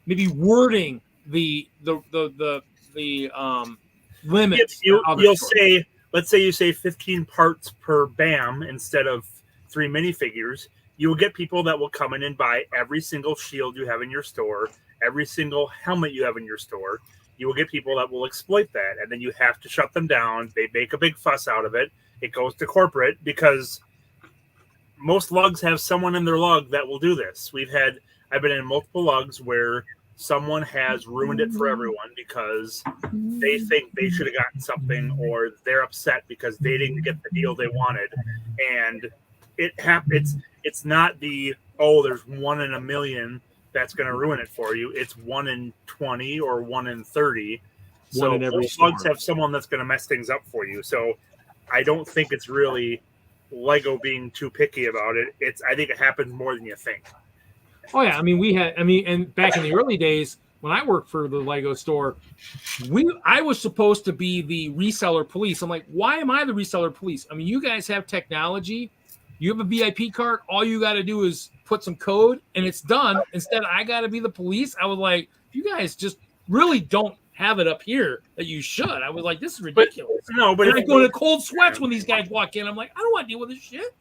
maybe wording the limits. You'll say, let's say you say 15 parts per BAM instead of 3 minifigures. You will get people that will come in and buy every single shield you have in your store, every single helmet you have in your store. You will get people that will exploit that, and then you have to shut them down. They make a big fuss out of it. It goes to corporate, because most lugs have someone in their lug that will do this. I've been in multiple lugs where someone has ruined it for everyone because they think they should have gotten something, or they're upset because they didn't get the deal they wanted. And it happens. It's not there's 1 in a million that's going to ruin it for you. It's 1 in 20 or 1 in 30. So most lugs have someone that's going to mess things up for you. So I don't think it's really Lego being too picky about it. I think it happens more than you think. Oh yeah, and back in the early days when I worked for the Lego store, I was supposed to be the reseller police. I'm like, why am I the reseller police? I mean, you guys have technology, you have a VIP card, all you got to do is put some code and it's done. Instead, I got to be the police. I was like, you guys just really don't have it up here that you should. I was like, this is ridiculous. But I go into cold sweats when these guys walk in. I'm like, I don't want to deal with this shit.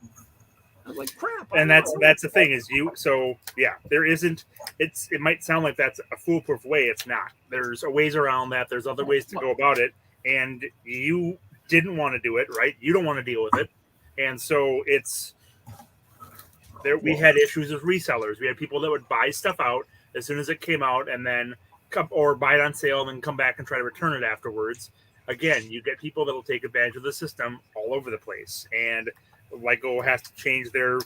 I was like, crap. And that's the thing is there isn't. It might sound like that's a foolproof way. It's not. There's ways around that. There's other ways to go about it. And you didn't want to do it, right? You don't want to deal with it, and so it's there. We had issues with resellers. We had people that would buy stuff out as soon as it came out, and then or buy it on sale and then come back and try to return it afterwards. Again, you get people that will take advantage of the system all over the place, and Lego has to change their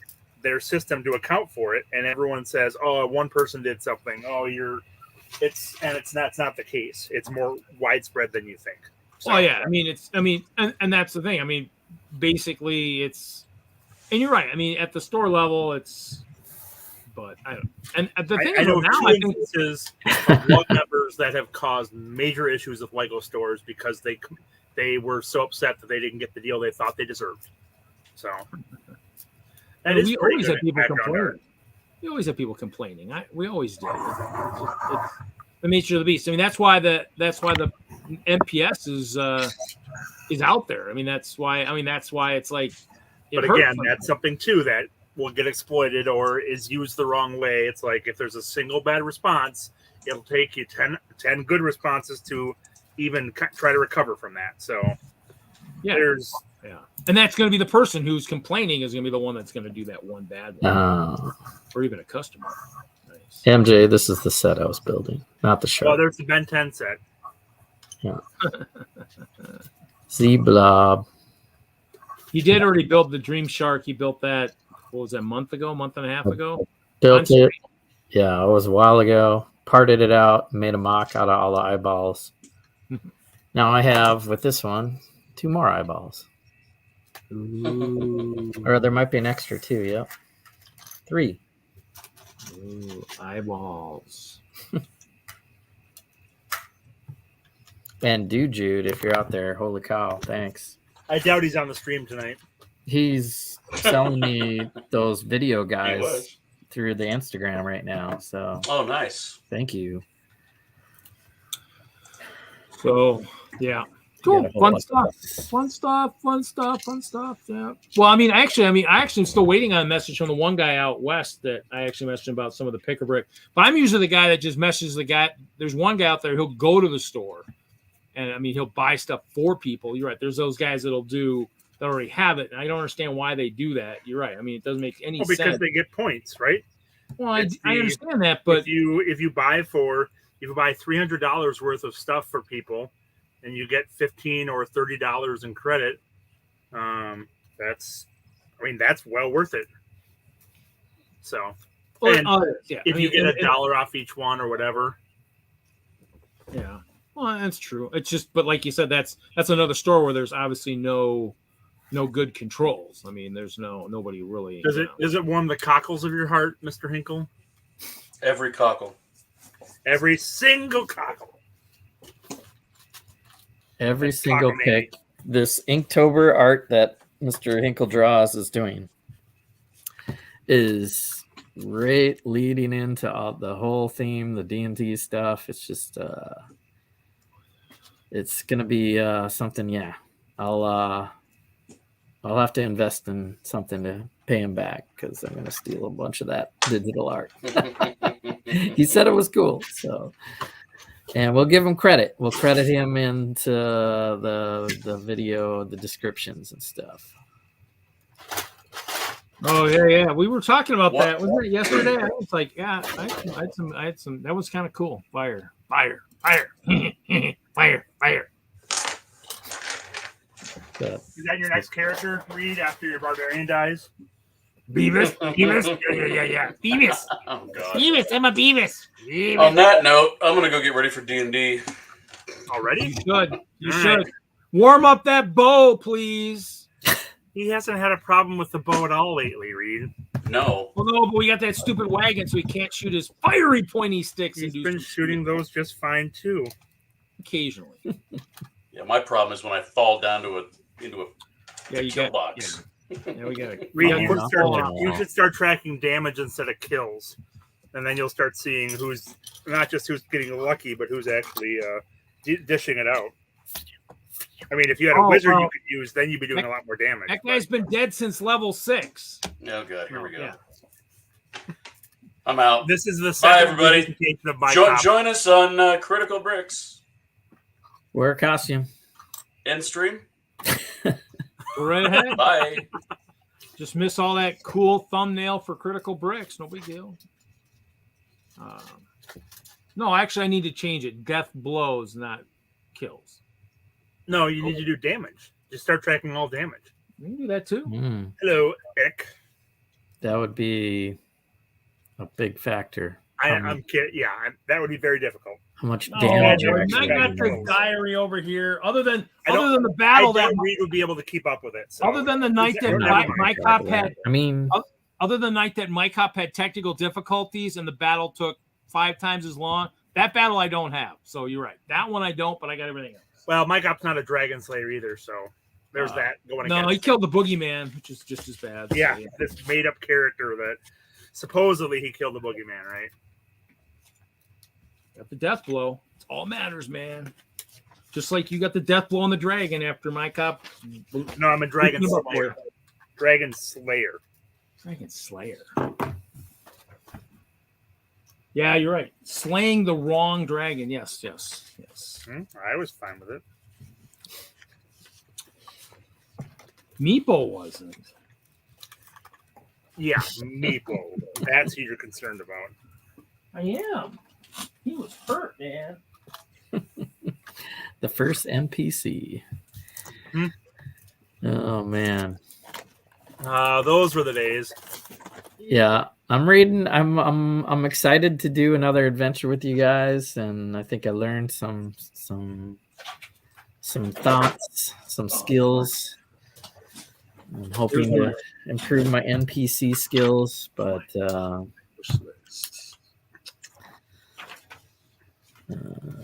system to account for it. And everyone says, "Oh, one person did something. Oh, it's not the case. It's more widespread than you think." So, oh yeah, and that's the thing. I mean, basically, and you're right. I mean, at the store level, but I don't. And the thing I know now, two instances of LUG members that have caused major issues with Lego stores because they were so upset that they didn't get the deal they thought they deserved. So, we always have people complaining. We always have people complaining. We always do. It's the nature of the beast. I mean, that's why the MPS is out there. I mean, that's why it's like. But again, that's something too that will get exploited or is used the wrong way. It's like if there's a single bad response, it'll take you 10 good responses to even try to recover from that. So and that's going to be the person who's complaining is going to be the one that's going to do that one bad one, or even a customer. Nice. MJ, this is the set I was building, not the shark. Oh, there's the Ben 10 set. Yeah. Z-Blob. He did already build the Dream Shark. He built that, what was that, month and a half ago? Built it. Yeah, it was a while ago. Parted it out, made a mock out of all the eyeballs. Now I have, with this one, 2 more eyeballs. Ooh. Or there might be an extra 2, yep. 3. Ooh, eyeballs. And Jude, if you're out there, holy cow, thanks. I doubt he's on the stream tonight. He's selling me those video guys through the Instagram right now. So, oh, nice. Thank you. So, yeah. Cool. Fun stuff. Yeah. Well, I actually am still waiting on a message from the one guy out west that I actually messaged him about some of the pick-a-brick. But I'm usually the guy that just messages the guy. There's one guy out there who'll go to the store. And he'll buy stuff for people. You're right. There's those guys that already have it. And I don't understand why they do that. You're right. I mean, it doesn't make any sense. Because they get points, right? Well, I understand that, but if you buy $300 worth of stuff for people, and you get $15 or $30 in credit, that's well worth it. So, if you get $1 off each one or whatever, yeah. Well, that's true. It's just, but like you said, that's another store where there's obviously no good controls. I mean, there's nobody really. Does it warm the cockles of your heart, Mr. Hinkle? Every cockle. Every single cockle. Every single pick. This Inktober art that Mr. Hinkle draws is doing is right leading into the whole theme, the D&D stuff. It's just it's gonna be something. Yeah, I'll have to invest in something to pay him back because I'm gonna steal a bunch of that digital art. He said it was cool, so and we'll give him credit. We'll credit him into the video, the descriptions and stuff. Oh yeah. We were talking about that. Wasn't it yesterday? I was like, yeah, I had some. That was kind of cool. Fire. Fire. Is that your next character, Reed, after your barbarian dies? Beavis? Yeah. Beavis. Oh, God. Beavis. I'm a Beavis. On that note, I'm going to go get ready for D&D. Already? You should. Warm up that bow, please. He hasn't had a problem with the bow at all lately, Reed. No. Well, no, but we got that stupid wagon, so he can't shoot his fiery pointy sticks. He's been shooting those just fine, too. Occasionally. Yeah, my problem is when I fall down into a kill box. Yeah, we got it. You should start tracking damage instead of kills, and then you'll start seeing who's not just who's getting lucky, but who's actually dishing it out. I mean, if you had a wizard you could use, then you'd be doing a lot more damage. That guy's been dead since level 6. Oh, God. Here we go. Yeah. I'm out. This is the Bye, second everybody. presentation of my Join us on Critical Bricks. Wear a costume. End stream. Go right ahead. Bye. Just miss all that cool thumbnail for Critical Bricks. No big deal. No, actually, I need to change it. Death blows, not kills. No, you need to do damage. Just start tracking all damage. You can do that too. Hello, Ick. That would be a big factor. I'm kidding. Yeah, that would be very difficult. How much No, damage? you're I actually got doing. the diary over here. Other than I don't- the battle I that doubt Reed would be able to keep up with it. So. other than the night that Never mind. my cop had I mean, other than the night that my cop had technical difficulties and the battle took 5 times as long. That battle I don't have. So you're right. That one I don't, but I got everything else. Well, my cop's not a dragon slayer either, so there's that going No, against. he killed the boogeyman, which is just as bad. So, Yeah, this made up character that supposedly he killed the boogeyman, right? Got the death blow. It's all matters, man. Just like you got the death blow on the dragon after my cop. No, I'm a dragon Beat him up for slayer. Dragon slayer. Dragon Slayer. Yeah, you're right. Slaying the wrong dragon. Yes. I was fine with it. Meepo wasn't. Yeah, Meepo. That's who you're concerned about. I am. He was hurt, man. the first NPC. Oh man. Those were the days. Yeah, I'm reading. I'm excited to do another adventure with you guys, and I think I learned some thoughts, some skills. I'm hoping to improve my NPC skills, but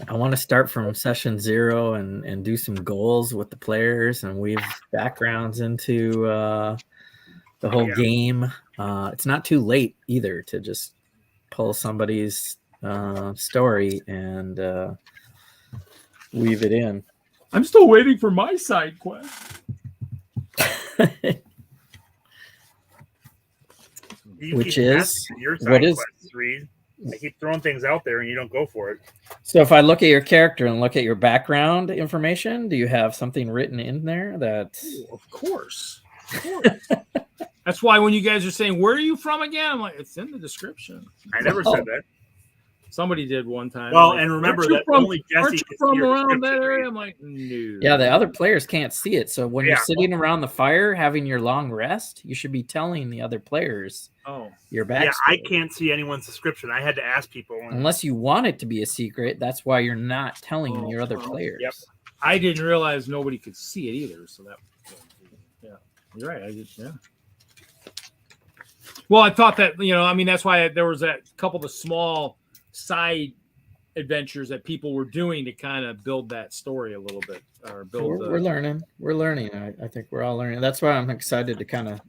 I want to start from session 0 and do some goals with the players and weave backgrounds into the whole game. It's not too late either to just pull somebody's story and weave it in. I'm still waiting for my side quest. Which is your what is quests, Reed. I keep throwing things out there and you don't go for it. so if I look at your character and look at your background information, do you have something written in there that Of course. That's why when you guys are saying, where are you from again? I'm like, it's in the description. I never said that. Somebody did one time. Well, like, and remember "Aren't you that from, only aren't Jesse you can see from your around that description, area? Reed. I'm like, no. yeah, the other players can't see it. So when Yeah. you're sitting around the fire having your long rest, you should be telling the other players Oh, your backstory. Yeah, I can't see anyone's description. I had to ask people. And Unless you want it to be a secret, that's why you're not telling Oh, your other well, players. yep. I didn't realize nobody could see it either. So that, yeah, you're right. I just, yeah. Well, I thought that, I mean, that's why there was that couple of small side adventures that people were doing to kind of build that story a little bit, or build. We're learning. We're learning. I think we're all learning. That's why I'm excited to kind of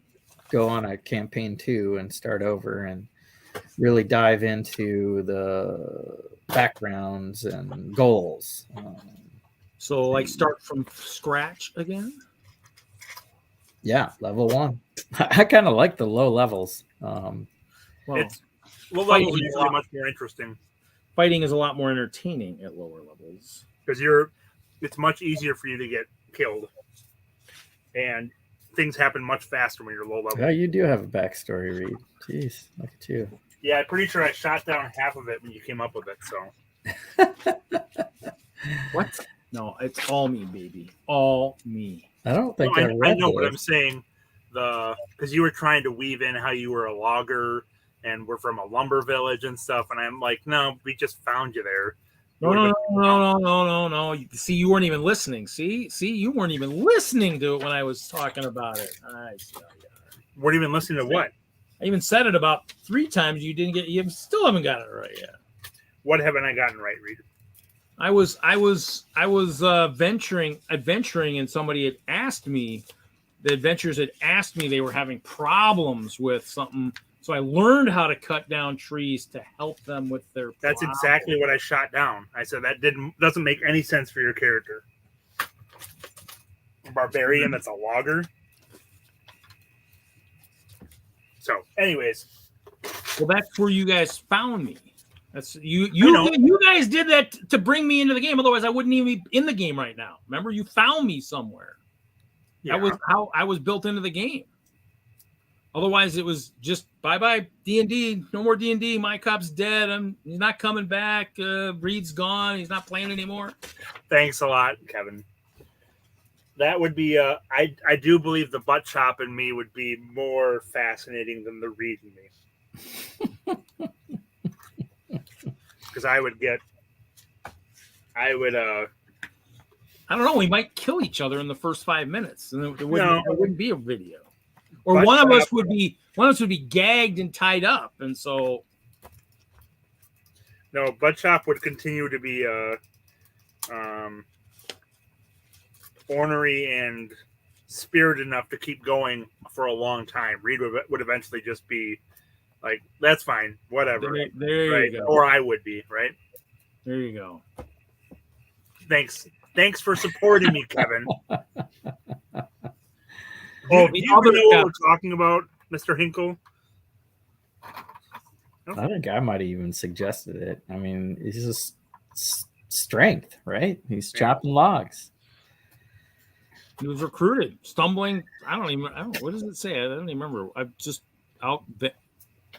go on a campaign 2 and start over and really dive into the backgrounds and goals. So, like, start from scratch again. Yeah, level 1. I kind of like the low levels. Well, It's low Fighting levels are is usually a lot- much more interesting fighting is a lot more entertaining at lower levels. because it's much easier for you to get killed, and things happen much faster when you're low level. Yeah, you do have a backstory, Reed. Jeez, look at you. Yeah, I'm pretty sure I shot down half of it when you came up with it. So What? No, it's all me, baby. All me. I don't think No, I read know, but this. I'm saying because you were trying to weave in how you were a logger and we're from a lumber village and stuff, and I'm like, no, we just found you there. No. You see, you weren't even listening. See, you weren't even listening to it when I was talking about it. I Weren't even listening to what? even said it about 3 times. You still haven't got it right yet. What haven't I gotten right, Reed? I was adventuring, and somebody had asked me. The adventurers had asked me they were having problems with something, so I learned how to cut down trees to help them with their. That's problems. exactly what I shot down. I said that doesn't make any sense for your character. a barbarian that's a logger. So, anyways, well, that's where you guys found me. That's you guys did that to bring me into the game. Otherwise, I wouldn't even be in the game right now. Remember, you found me somewhere. yeah. That was how I was built into the game. Otherwise, it was just bye-bye D&D. No more D&D. My cop's dead. He's not coming back. Reed's gone. He's not playing anymore. Thanks a lot, Kevin. That would be I do believe the butt chop in me would be more fascinating than the Reed in me. Because I don't know. We might kill each other in the first 5 minutes, and it wouldn't be a video. Or one of us would be gagged and tied up, and so no, butt chop would continue to be ornery and spirited enough to keep going for a long time. Reed would eventually just be like, that's fine, whatever. There right? You go. Or I would be, right? There you go. Thanks for supporting me, Kevin. Oh, do you know what we're talking about, Mr. Hinkle? I think I might have even suggested it. I mean, it's just strength, right? He's chopping logs. He was recruited, stumbling. I don't know. What does it say? I don't even remember. I'm just out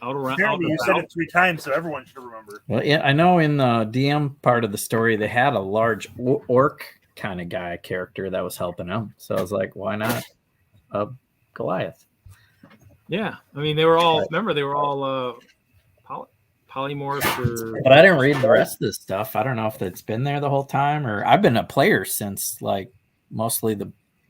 around. Apparently you said it 3 times, so everyone should remember. Well, yeah, I know in the DM part of the story, they had a large orc kind of guy character that was helping him. So I was like, why not Goliath? Yeah, I mean, they were all. Remember, they were all polymorphs. But I didn't read the rest of this stuff. I don't know if it's been there the whole time, or I've been a player since mostly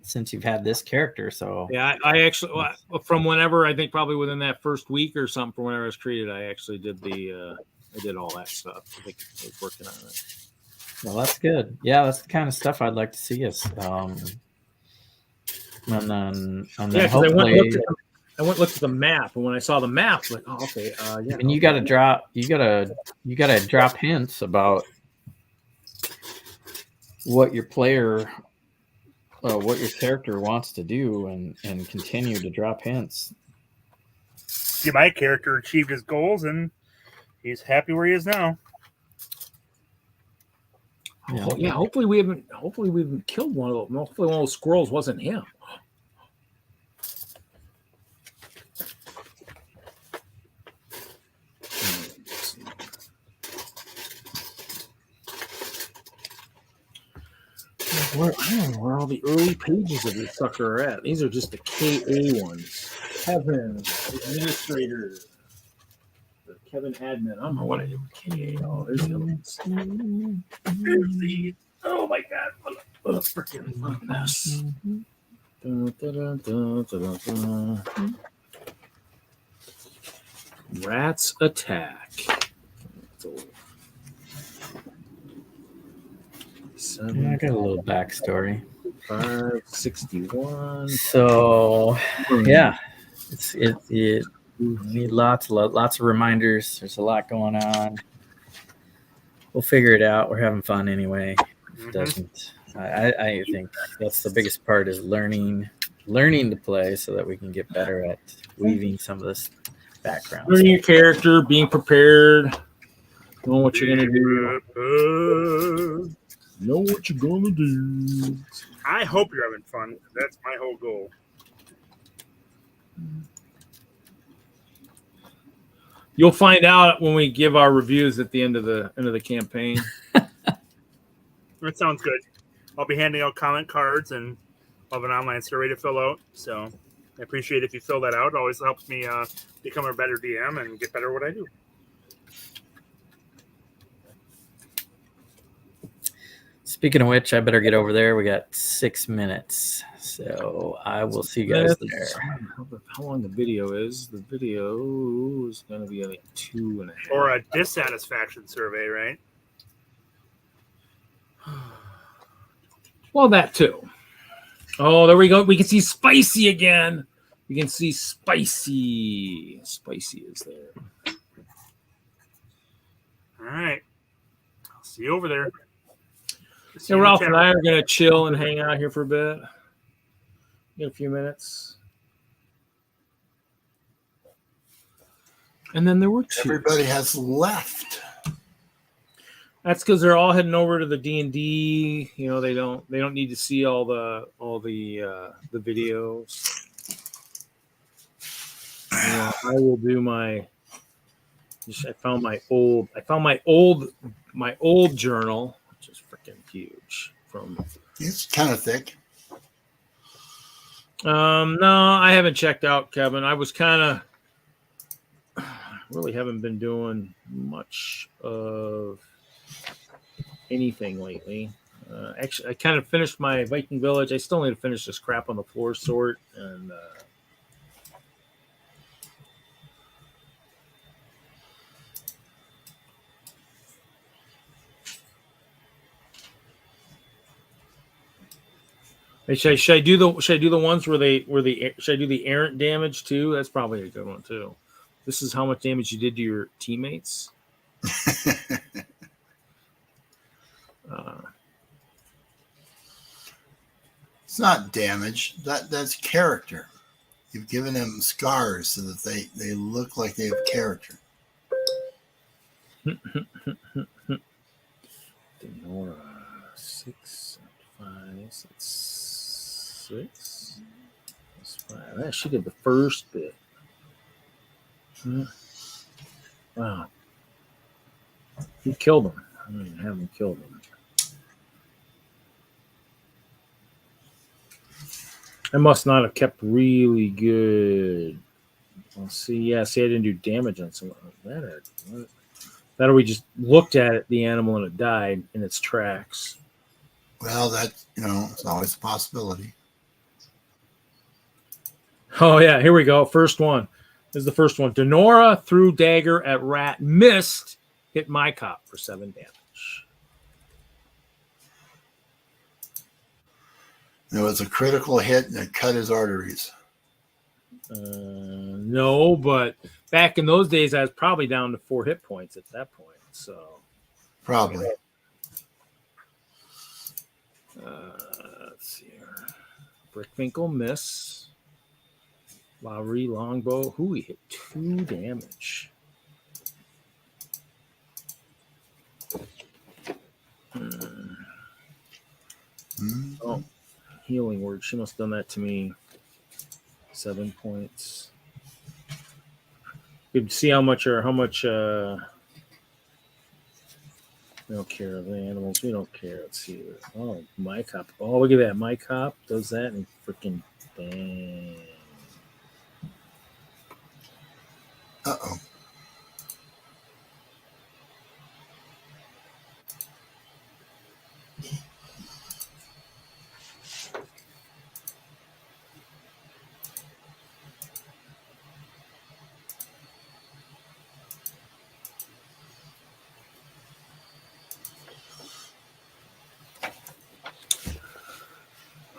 since you've had this character. So yeah, I actually from whenever, I think probably within that first week or something from whenever I was created, I actually did I did all that stuff. I think I was working on it. Well, that's good. Yeah, that's the kind of stuff I'd like to see us. And then hopefully, I went looked at the map, and when I saw the map, like, oh, okay, yeah. And you got to drop hints about what your player, what your character wants to do, and continue to drop hints. See, my character achieved his goals, and he's happy where he is now. Yeah, hopefully we haven't killed one of them. Hopefully one of those squirrels wasn't him. I don't know where all the early pages of this sucker are at. These are just the KA ones. Kevin, administrator. Kevin admin. I don't know what I did with KA. Oh, there's the ones. Oh my God. What a freaking mess. Rats attack. I got a little backstory. 561. So, yeah, it need lots of reminders. There's a lot going on. We'll figure it out. We're having fun anyway. If it doesn't, I think that's the biggest part is learning to play so that we can get better at weaving some of this background. Learning your character, being prepared, knowing what you're gonna do. Know what you're gonna do. I hope you're having fun. That's my whole goal. You'll find out when we give our reviews at the end of the campaign. That sounds good. I'll be handing out comment cards and I'll have an online survey to fill out. So I appreciate if you fill that out. It always helps me become a better DM and get better at what I do. Speaking of which, I better get over there. We got 6 minutes. So I will see you guys there. How long the video is? The video is going to be like 2.5. Or a dissatisfaction survey, right? Well, that too. Oh, there we go. We can see Spicy again. We can see Spicy. Spicy is there. All right. I'll see you over there. So Ralph and I are going to chill and hang out here for a bit. Get a few minutes. And then there were 2. Everybody has left. That's because they're all heading over to the D&D. You know, they don't need to see all the videos. You know, I will do my. I found my old journal, which is freaking huge. It's kind of thick. No, I haven't checked out, Kevin. I was really haven't been doing much of anything lately. Actually, I kind of finished my Viking Village. I still need to finish this crap on the floor sort, and should I do the ones where should I do the errant damage too? That's probably a good one too. This is how much damage you did to your teammates. It's not damage. That's character. You've given them scars so that they look like they have character. Denora, 6, 5, 6. That's 5. She did the first bit. Wow. He killed him. I don't even have him killed him. I must not have kept really good. I'll see. Yeah, see, I didn't do damage on someone. That or we just looked at it, the animal, and it died in its tracks. Well, it's always a possibility. Oh, yeah, here we go. First one. This is the first one. Denora threw dagger at rat, missed, hit my cop for 7 damage. It was a critical hit and it cut his arteries. No, but back in those days, I was probably down to 4 hit points at that point. So probably. Let's see here. Brickwinkle miss. Lowry longbow. Who we hit 2 damage. Oh, healing word. She must have done that to me. 7 points. You see how much we don't care of the animals. We don't care. Let's see. Oh, my cop. Oh, look at that. My cop does that and freaking bang. Uh-oh.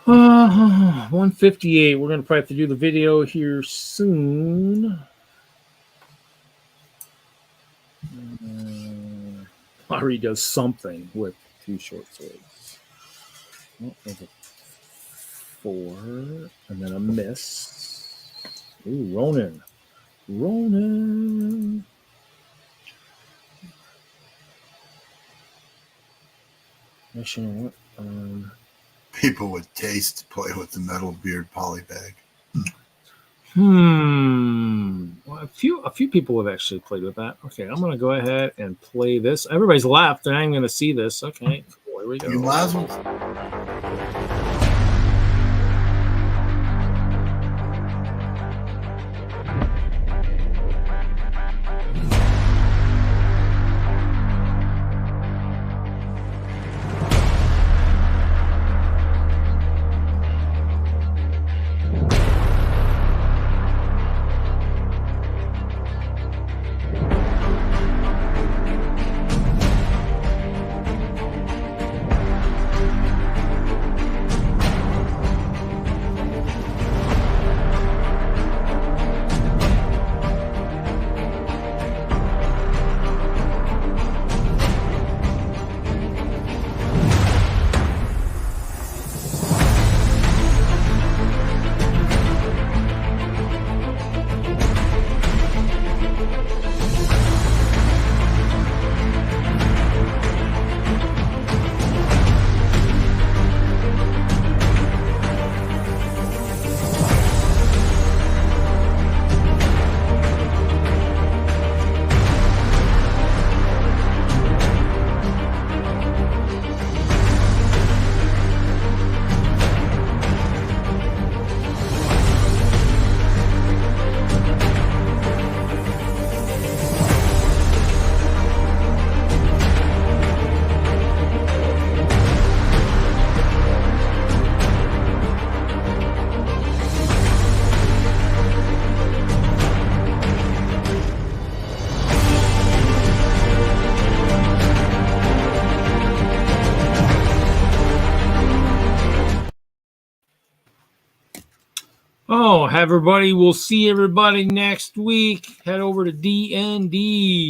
Uh, 158. We're going to probably have to do the video here soon. Ari does something with 2 short swords. Oh, there's a 4, and then a miss. Ooh, Ronan. Actually, you know what? People with taste play with the metal beard polybag. Well, a few people have actually played with that. Okay, I'm going to go ahead and play this. Everybody's left, and I'm going to see this. Okay, cool, here we go. You might as well. Oh, everybody, we'll see everybody next week. Head over to DND.